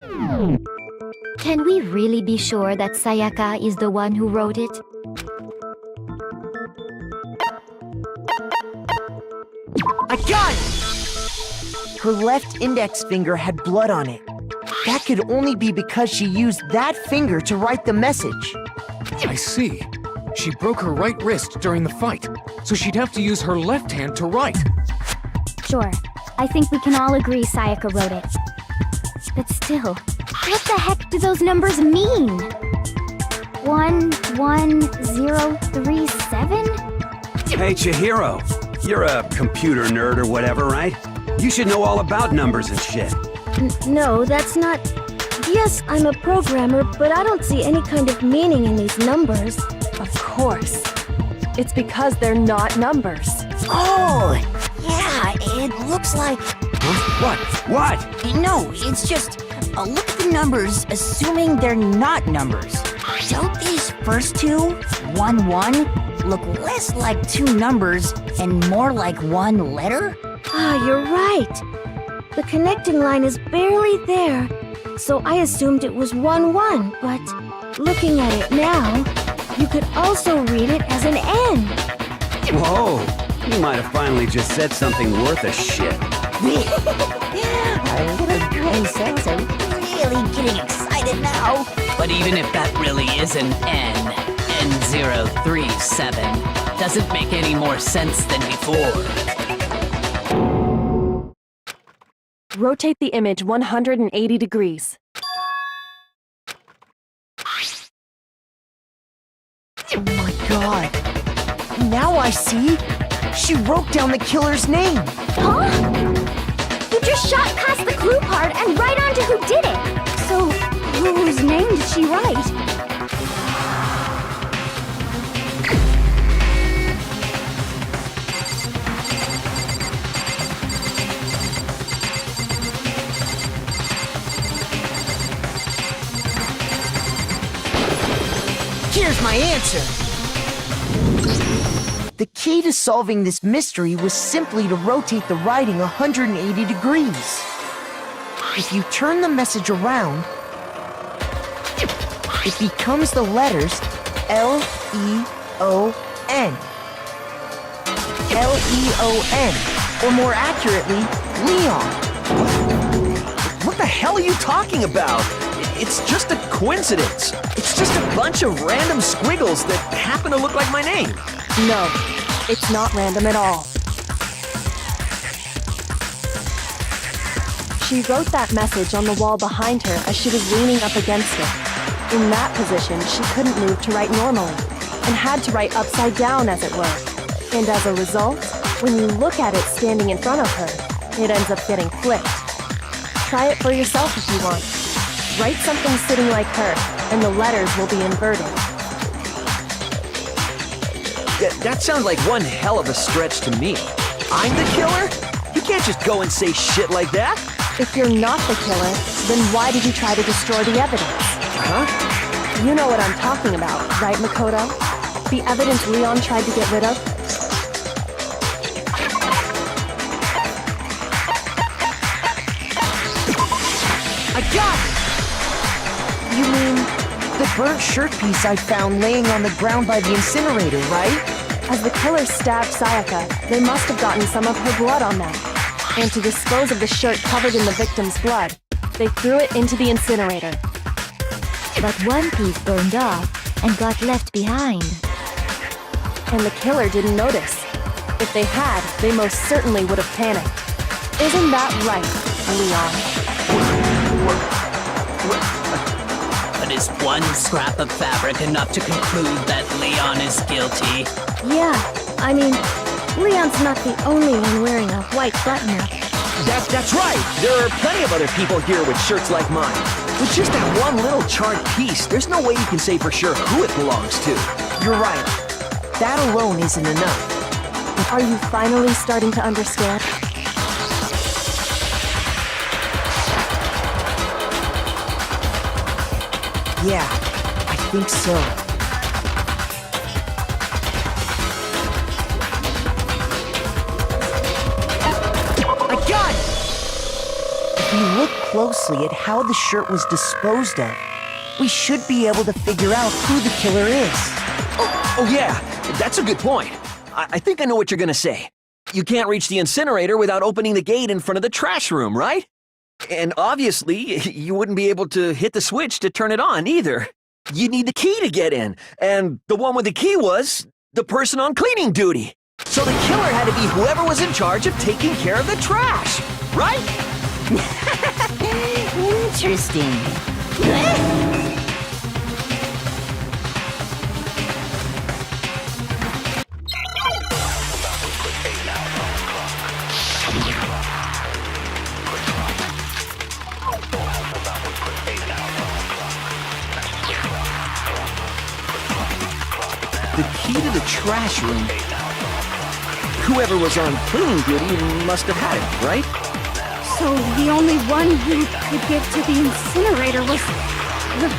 Can we really be sure that Sayaka is the one who wrote it? I got it! Her left index finger had blood on it. That could only be because she used that finger to write the message. I see. She broke her right wrist during the fight, so she'd have to use her left hand to write. Sure. I think we can all agree Sayaka wrote it. But still, what the heck do those numbers mean? 11037? Hey, Chihiro. You're a computer nerd or whatever, right? You should know all about numbers and shit. No, that's not... Yes, I'm a programmer, but I don't see any kind of meaning in these numbers. Of course. It's because they're not numbers. Oh, yeah, it looks like... What? What? No, it's just... look at the numbers, assuming they're not numbers. Don't these first two, 1-1, look less like two numbers and more like one letter? Ah, you're right. The connecting line is barely there, so I assumed it was 1-1, but looking at it now, you could also read it as an N. Whoa, you might have finally just said something worth a shit. Our little gray cells are really getting excited now. But even if that really is an N037, doesn't make any more sense than before. Rotate the image 180 degrees. Oh my god. Now I see. She wrote down the killer's name. Huh? You just shot past the clue part and right onto who did it. So, whose name did she write? Here's my answer. The key to solving this mystery was simply to rotate the writing 180 degrees. If you turn the message around, it becomes the letters L-E-O-N. L-E-O-N, or more accurately, Leon. What the hell are you talking about? It's just a coincidence. It's just a bunch of random squiggles that happen to look like my name. No, it's not random at all. She wrote that message on the wall behind her as she was leaning up against it. In that position, she couldn't move to write normally, and had to write upside down, as it were. And as a result, when you look at it standing in front of her, it ends up getting flipped. Try it for yourself if you want. Write something sitting like her, and the letters will be inverted. That sounds like one hell of a stretch to me. I'm the killer? You can't just go and say shit like that. If you're not the killer, then why did you try to destroy the evidence? Huh? You know what I'm talking about, right, Makoto? The evidence Leon tried to get rid of? I got it! You mean the burnt shirt piece I found laying on the ground by the incinerator, right? As the killer stabbed Sayaka, they must have gotten some of her blood on them. And to dispose of the shirt covered in the victim's blood, they threw it into the incinerator. But one piece burned off and got left behind. And the killer didn't notice. If they had, they most certainly would have panicked. Isn't that right, Leon? But is one scrap of fabric enough to conclude that Leon is guilty? Yeah, I mean, Leon's not the only one wearing a white button-up. That's right! There are plenty of other people here with shirts like mine. With just that one little charred piece, there's no way you can say for sure who it belongs to. You're right. That alone isn't enough. Are you finally starting to understand? Yeah, I think so. I got it! If you look closely at how the shirt was disposed of, we should be able to figure out who the killer is. Oh yeah, that's a good point. I think I know what you're gonna say. You can't reach the incinerator without opening the gate in front of the trash room, right? And obviously, you wouldn't be able to hit the switch to turn it on either. You need the key to get in, and the one with the key was the person on cleaning duty. So the killer had to be whoever was in charge of taking care of the trash, right? Interesting. The key to the trash room. Whoever was on cleaning duty must have had it, right? So the only one who could get to the incinerator was the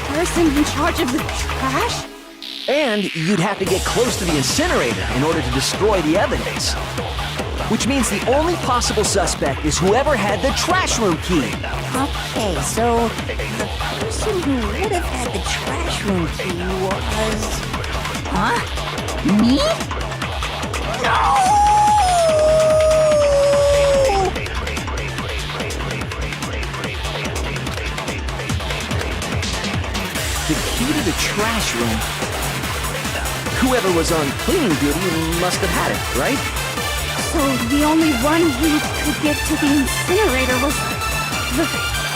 person in charge of the trash? And you'd have to get close to the incinerator in order to destroy the evidence. Which means the only possible suspect is whoever had the trash room key. Okay, so the person who would have had the trash room key was... Huh? Me? No! The key to the trash room. Whoever was on cleaning duty must have had it, right? So the only one who could get to the incinerator was the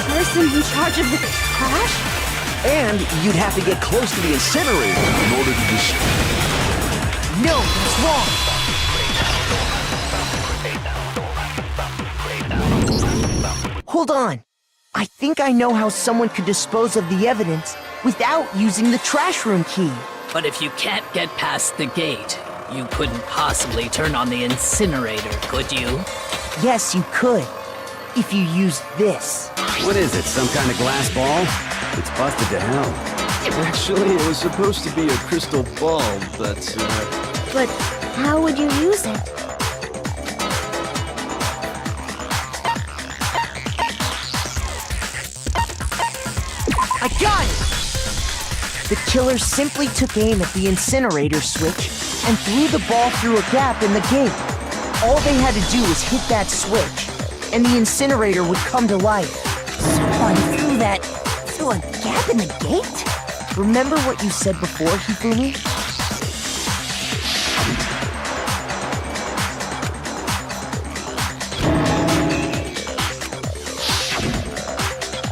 person in charge of the trash? And you'd have to get close to the incinerator in order to No, that's wrong. Hold on. I think I know how someone could dispose of the evidence without using the trash room key. But if you can't get past the gate, you couldn't possibly turn on the incinerator, could you? Yes, you could. If you used this. What is it, some kind of glass ball? It's busted to hell. Actually, it was supposed to be a crystal ball, but, But how would you use it? I got it! The killer simply took aim at the incinerator switch and threw the ball through a gap in the gate. All they had to do was hit that switch, and the incinerator would come to life. Someone threw a gap in the gate? Remember what you said before, Hifumi?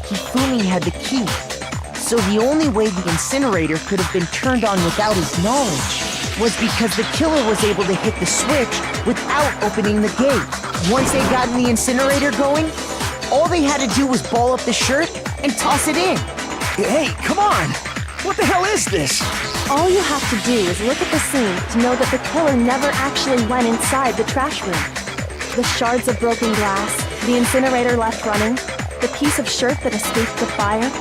Hifumi had the key, so the only way the incinerator could have been turned on without his knowledge was because the killer was able to hit the switch without opening the gate. Once they got the incinerator going, all they had to do was ball up the shirt and toss it in. Hey, come on! What the hell is this? All you have to do is look at the scene to know that the killer never actually went inside the trash room. The shards of broken glass, the incinerator left running, the piece of shirt that escaped the fire.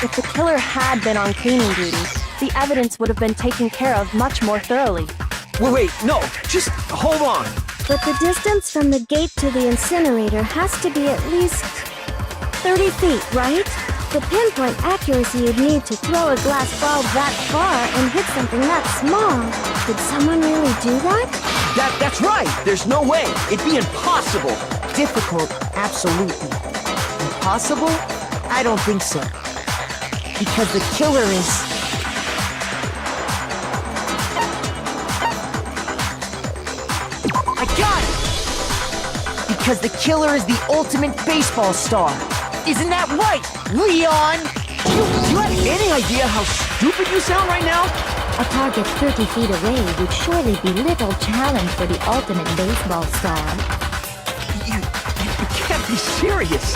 If the killer had been on cleaning duty, the evidence would have been taken care of much more thoroughly. Wait, no, just hold on. But the distance from the gate to the incinerator has to be at least 30 feet, right? The pinpoint accuracy you'd need to throw a glass ball that far and hit something that small. Did someone really do that? That's right! There's no way! It'd be impossible! Difficult, absolutely. Impossible? I don't think so. Because the killer is... I got it! Because the killer is the ultimate baseball star. Isn't that right, Leon? Do you have any idea how stupid you sound right now? A target 30 feet away would surely be little challenge for the ultimate baseball star. You can't be serious.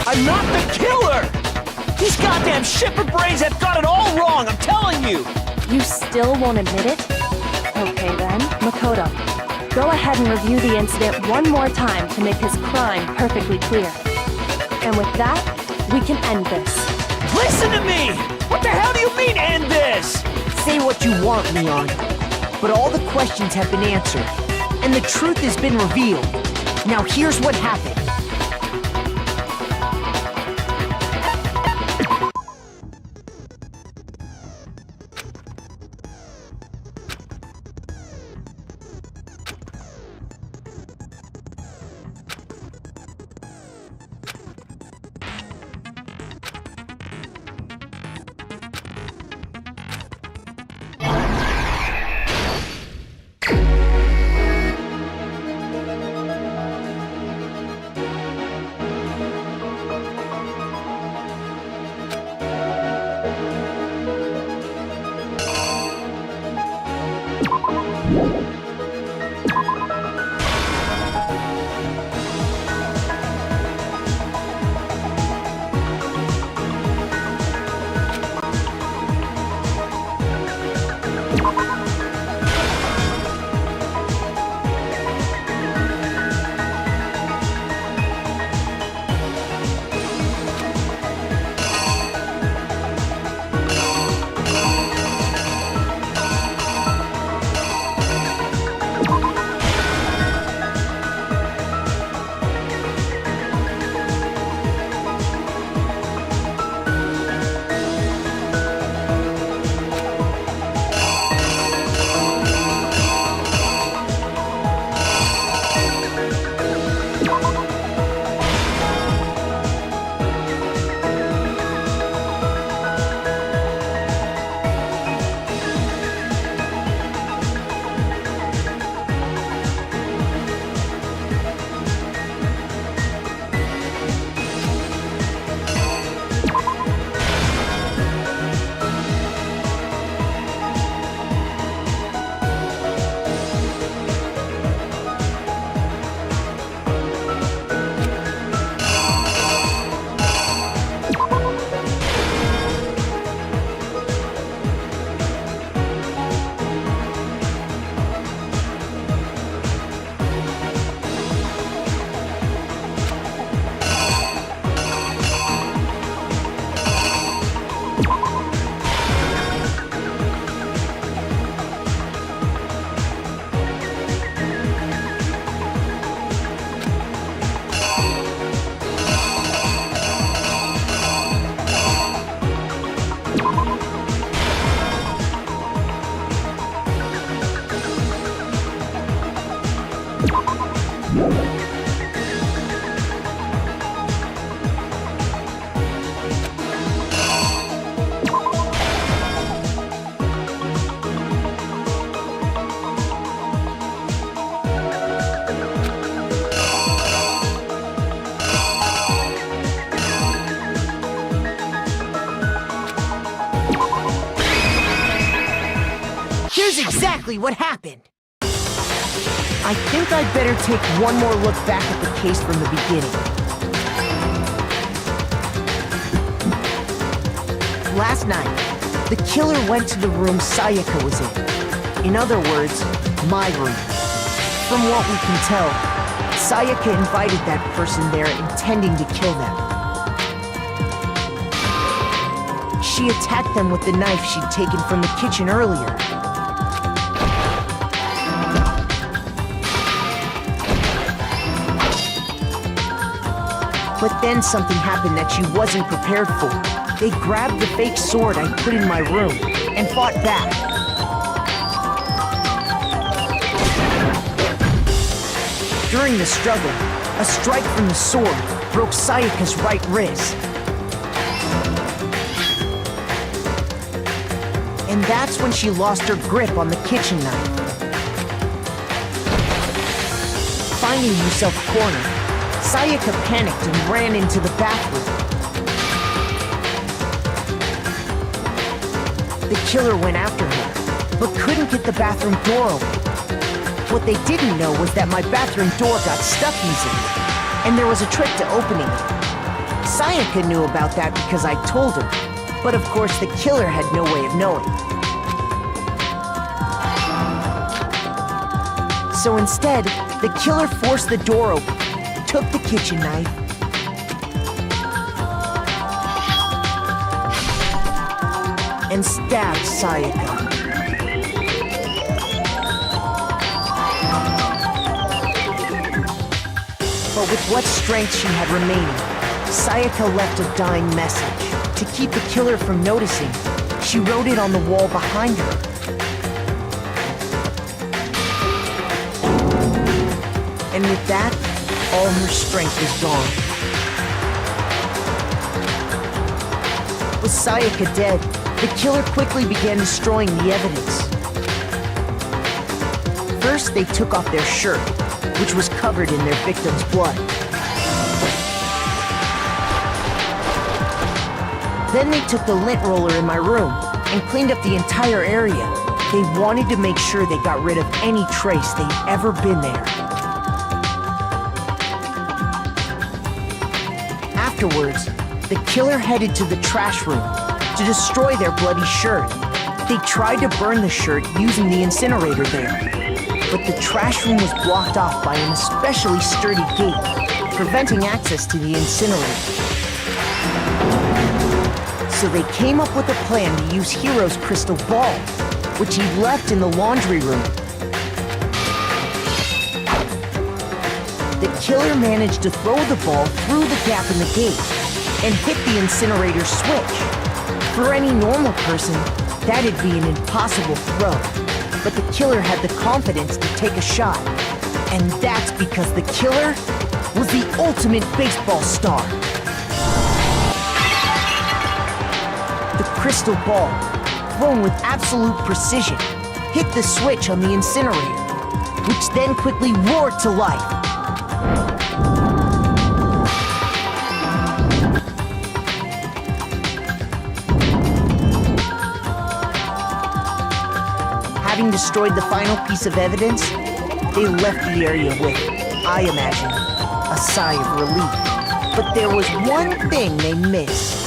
I'm not the killer! These goddamn shipper brains have got it all wrong, I'm telling you! You still won't admit it? Okay then, Makoto. Go ahead and review the incident one more time to make his crime perfectly clear. And with that, we can end this. Listen to me! What the hell do you mean, end this? Say what you want, Leon. But all the questions have been answered, and the truth has been revealed. Now here's what happened. Here's exactly what happened. I think I'd better take one more look back at the case from the beginning. Last night, the killer went to the room Sayaka was in. In other words, my room. From what we can tell, Sayaka invited that person there intending to kill them. She attacked them with the knife she'd taken from the kitchen earlier. But then something happened that she wasn't prepared for. They grabbed the fake sword I put in my room and fought back. During the struggle, a strike from the sword broke Sayaka's right wrist. And that's when she lost her grip on the kitchen knife. Finding herself cornered, Sayaka panicked and ran into the bathroom. The killer went after her, but couldn't get the bathroom door open. What they didn't know was that my bathroom door got stuck easily, and there was a trick to opening it. Sayaka knew about that because I told her, but of course the killer had no way of knowing. So instead, the killer forced the door open, took the kitchen knife, and stabbed Sayaka. But with what strength she had remaining, Sayaka left a dying message. To keep the killer from noticing, she wrote it on the wall behind her. And with that, all her strength was gone. With Sayaka dead, the killer quickly began destroying the evidence. First, they took off their shirt, which was covered in their victim's blood. Then they took the lint roller in my room and cleaned up the entire area. They wanted to make sure they got rid of any trace they'd ever been there. Afterwards, the killer headed to the trash room to destroy their bloody shirt. They tried to burn the shirt using the incinerator there, but the trash room was blocked off by an especially sturdy gate, preventing access to the incinerator. So they came up with a plan to use Hiro's crystal ball, which he left in the laundry room. The killer managed to throw the ball through the gap in the gate and hit the incinerator switch. For any normal person, that'd be an impossible throw, but the killer had the confidence to take a shot. And that's because the killer was the ultimate baseball star. The crystal ball, thrown with absolute precision, hit the switch on the incinerator, which then quickly roared to life. Having destroyed the final piece of evidence, they left the area with, I imagine, a sigh of relief. But there was one thing they missed.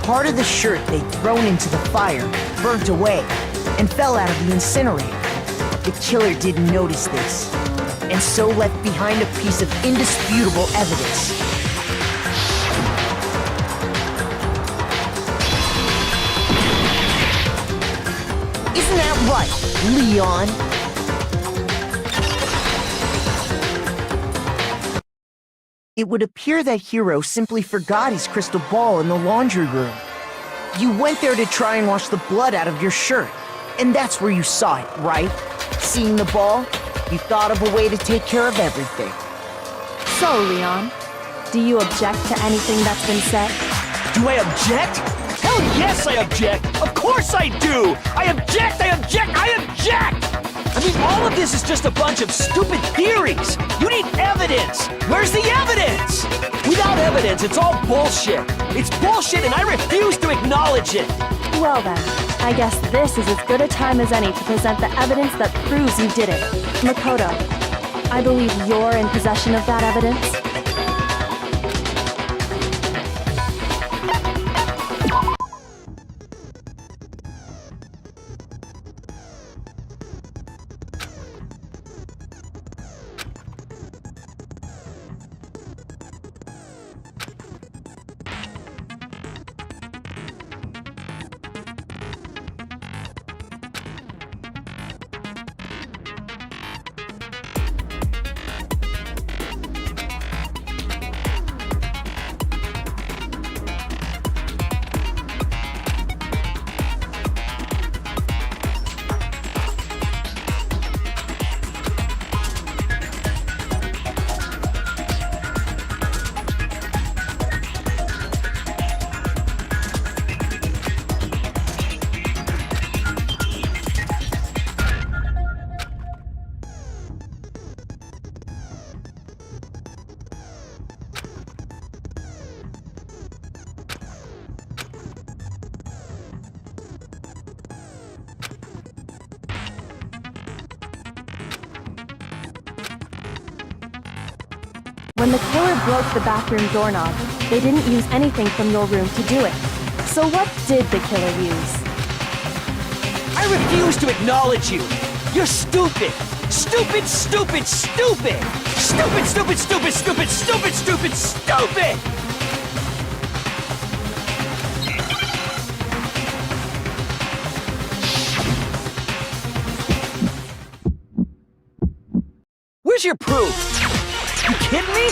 Part of the shirt they'd thrown into the fire burnt away and fell out of the incinerator. The killer didn't notice this, and so left behind a piece of indisputable evidence. Isn't that right, Leon? It would appear that Hiro simply forgot his crystal ball in the laundry room. You went there to try and wash the blood out of your shirt, and that's where you saw it, right? Seeing the ball, you thought of a way to take care of everything. So, Leon, do you object to anything that's been said? Do I object? Hell yes, I object! Of course I do! I object! I object! I object! I mean, all of this is just a bunch of stupid theories! You need evidence! Where's the evidence? Without evidence, it's all bullshit! It's bullshit and I refuse to acknowledge it! Well then, I guess this is as good a time as any to present the evidence that proves you did it. Makoto, I believe you're in possession of that evidence? When the killer broke the bathroom doorknob, they didn't use anything from your room to do it. So what did the killer use? I refuse to acknowledge you! You're stupid! Stupid, stupid, stupid! Stupid, stupid, stupid, stupid, stupid, stupid, stupid! Where's your proof? You kidding me?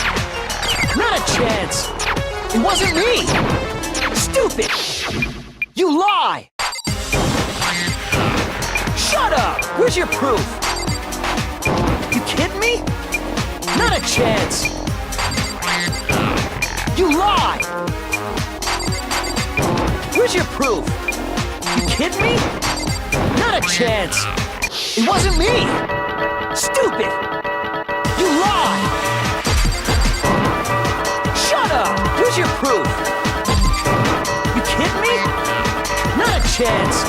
Not a chance. It wasn't me. Stupid. You lie. Shut up. Where's your proof? You kidding me? Not a chance. You lie. Where's your proof? You kidding me? Not a chance. It wasn't me. Stupid. You lie. Shut up. Where's your proof? You kidding me? Not a chance.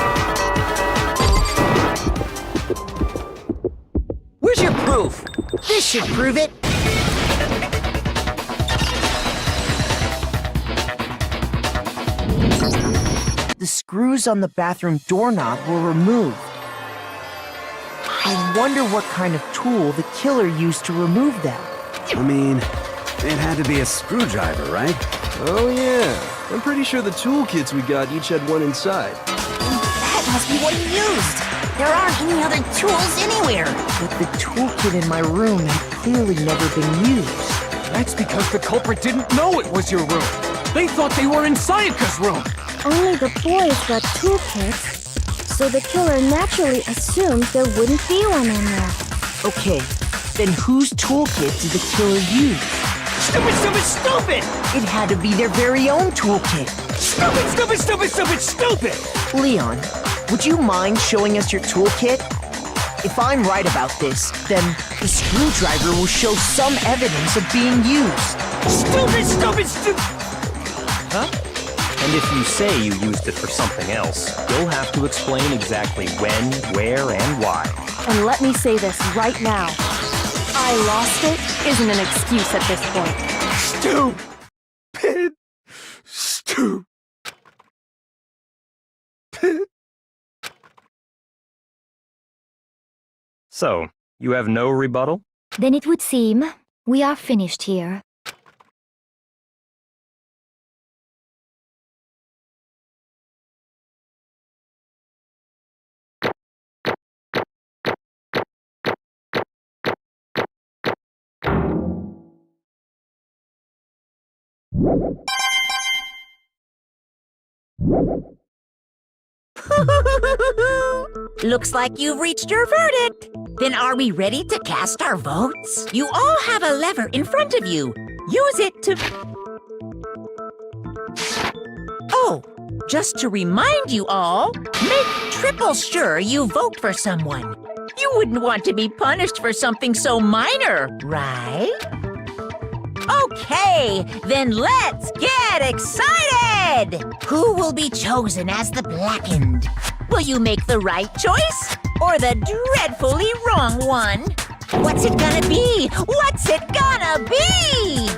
Where's your proof? This should prove it. The screws on the bathroom doorknob were removed. I wonder what kind of tool the killer used to remove them. I mean, it had to be a screwdriver, right? Oh yeah, I'm pretty sure the toolkits we got each had one inside. That must be what he used. There aren't any other tools anywhere. But the toolkit in my room had clearly never been used. That's because the culprit didn't know it was your room. They thought they were in Sayaka's room. Only the boys got toolkits, so the killer naturally assumed there wouldn't be one in there. Okay, then whose toolkit did the killer use? Stupid, stupid, stupid! It had to be their very own toolkit. Stupid, stupid, stupid, stupid, stupid! Leon, would you mind showing us your toolkit? If I'm right about this, then the screwdriver will show some evidence of being used. Stupid, stupid, stupid! Huh? And if you say you used it for something else, you'll have to explain exactly when, where, and why. And let me say this right now. I lost it isn't an excuse at this point. Stupid. Stupid. So, you have no rebuttal? Then it would seem we are finished here. Looks like you've reached your verdict. Then are we ready to cast our votes? You all have a lever in front of you. Use it to... Oh, just to remind you all, make triple sure you vote for someone. You wouldn't want to be punished for something so minor, right? Okay, then let's get excited! Who will be chosen as the blackened? Will you make the right choice or the dreadfully wrong one? What's it gonna be? What's it gonna be?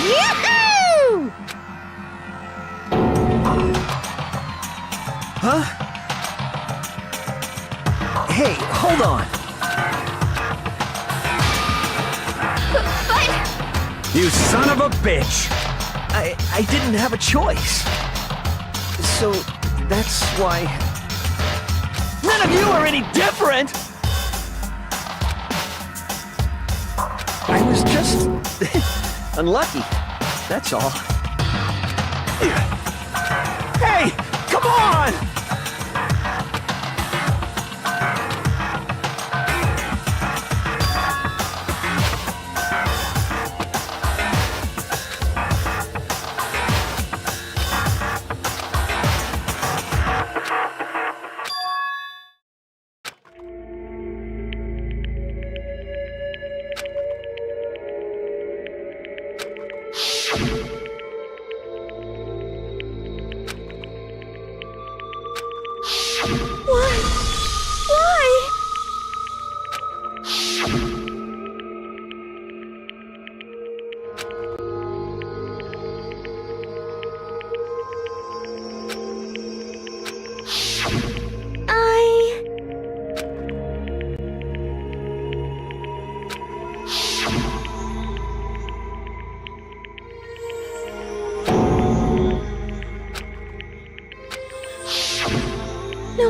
Yoo-hoo! Huh? Hey, hold on. But... You son of a bitch! I didn't have a choice. So, that's why... None of you are any different! I was just... unlucky. That's all. Hey! Come on!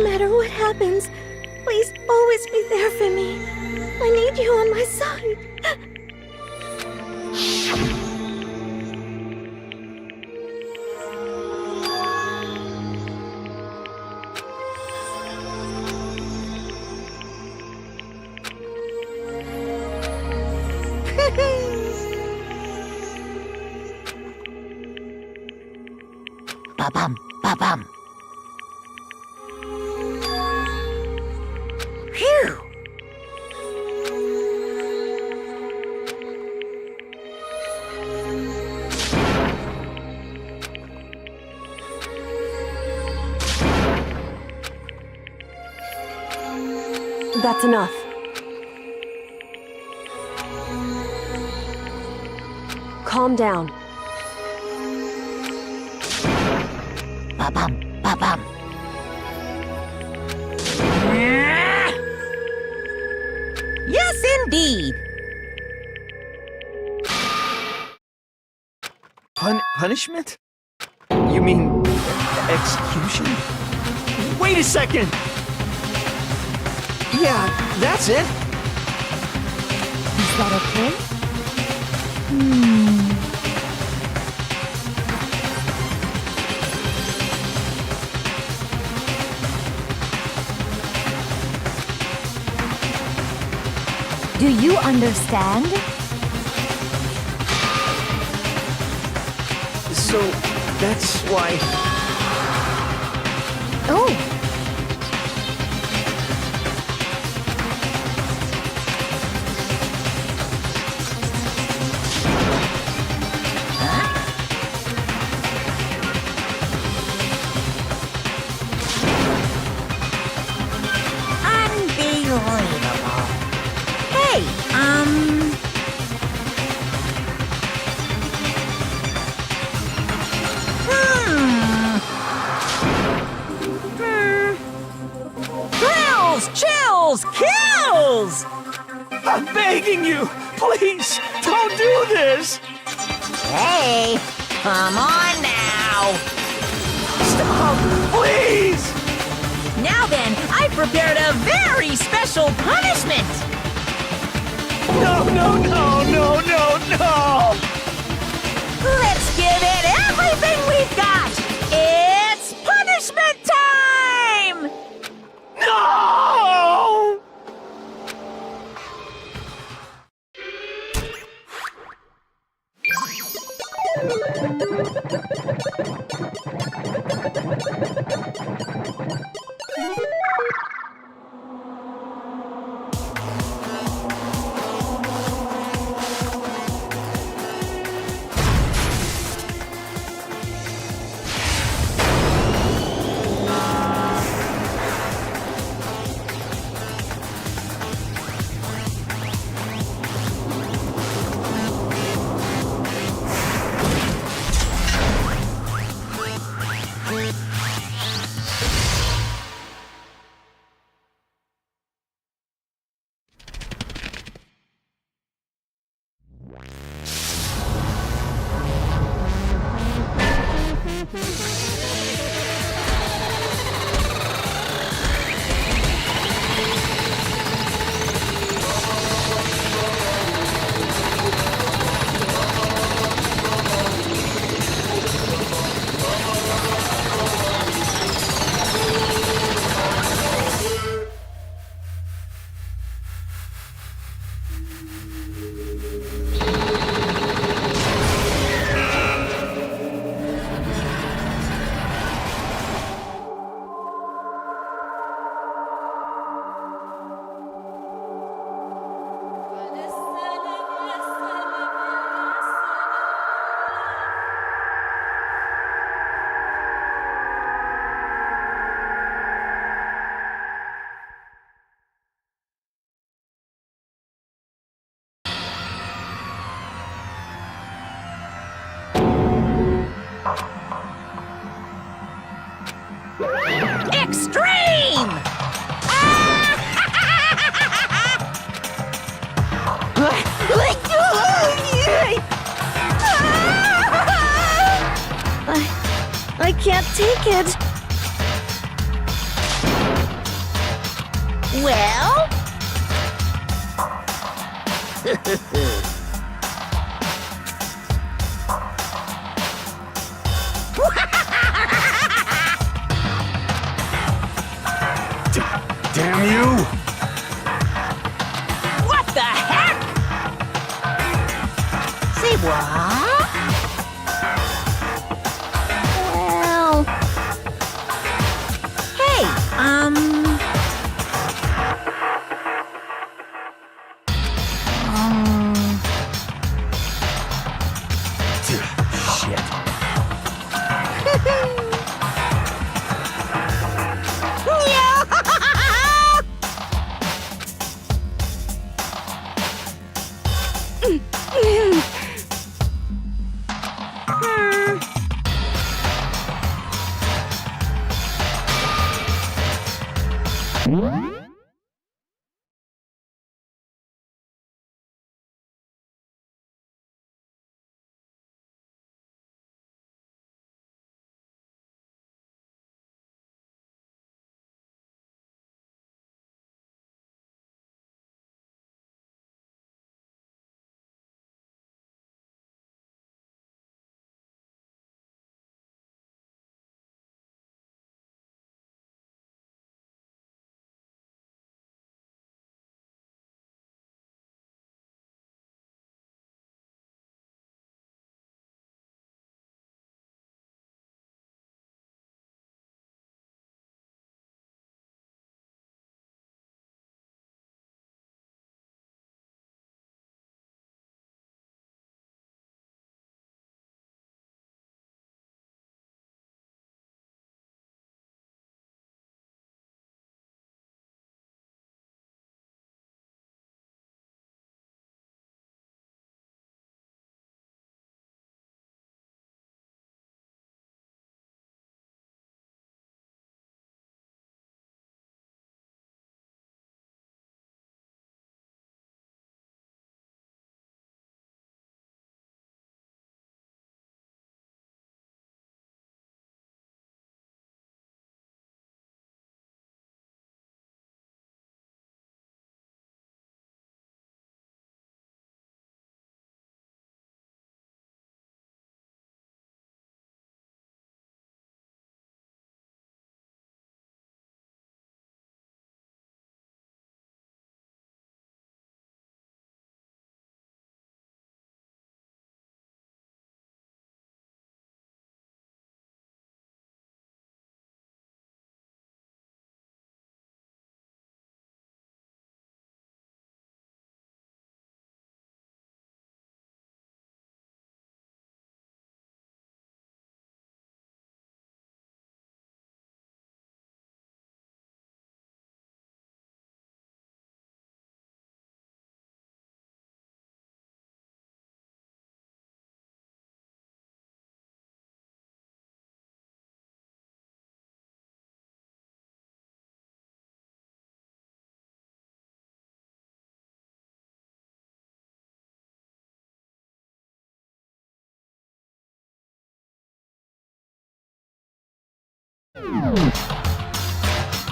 No matter what happens, please always be there for me. I need you on my side. Ba-bum, ba-bum. Phew! That's enough. Calm down. Ba-bum, ba-bum. Yes, indeed. Punishment? You mean execution? Wait a second! Yeah, that's it. Is that okay? Do you understand? So, that's why... Oh! Unbelievable. Hey, Thrills, chills, kills! I'm begging you! Please, don't do this! Hey, come on now. Stop, please! Now then, I prepared a very special punishment. No, no, no, no, no, no! Let's give it everything we've got. It's punishment time! No! Extreme! I can't take it. Well? Damn you! What the heck? Say what? Well... Hey,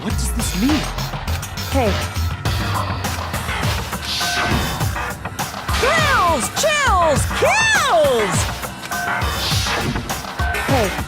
What does this mean? Hey. Kills! Chills! Kills! Hey.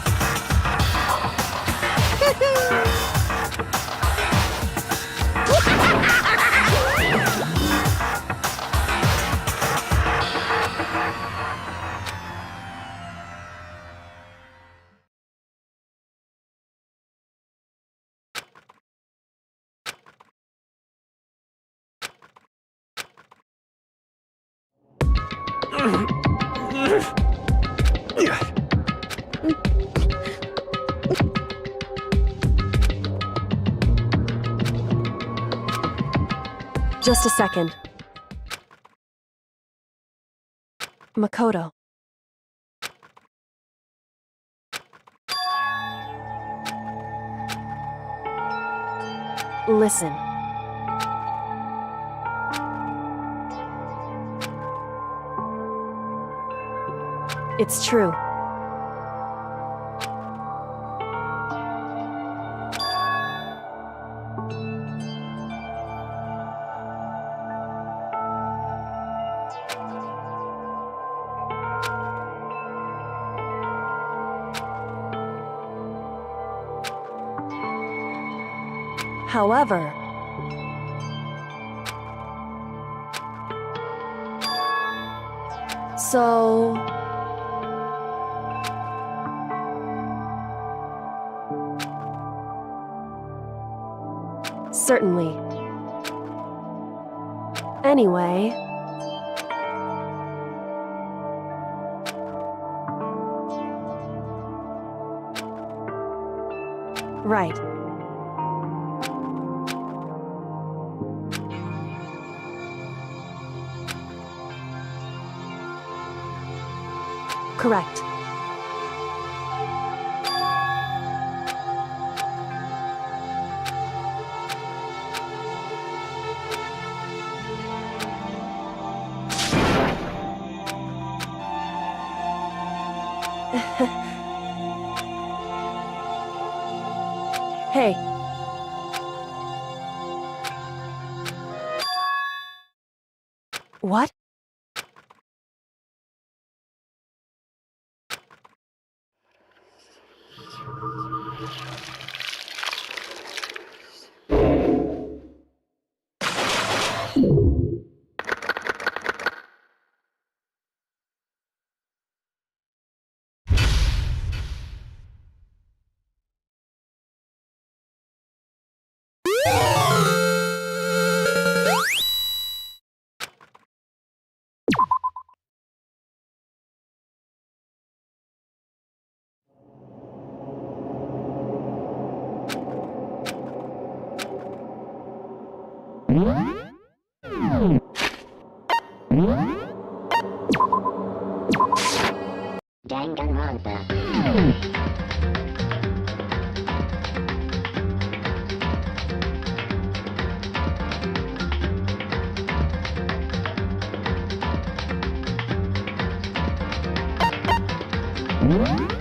Just a second. Makoto. Listen. It's true. However, so... Certainly. Anyway... Right. Correct. Hey. What? Danganronpa. What?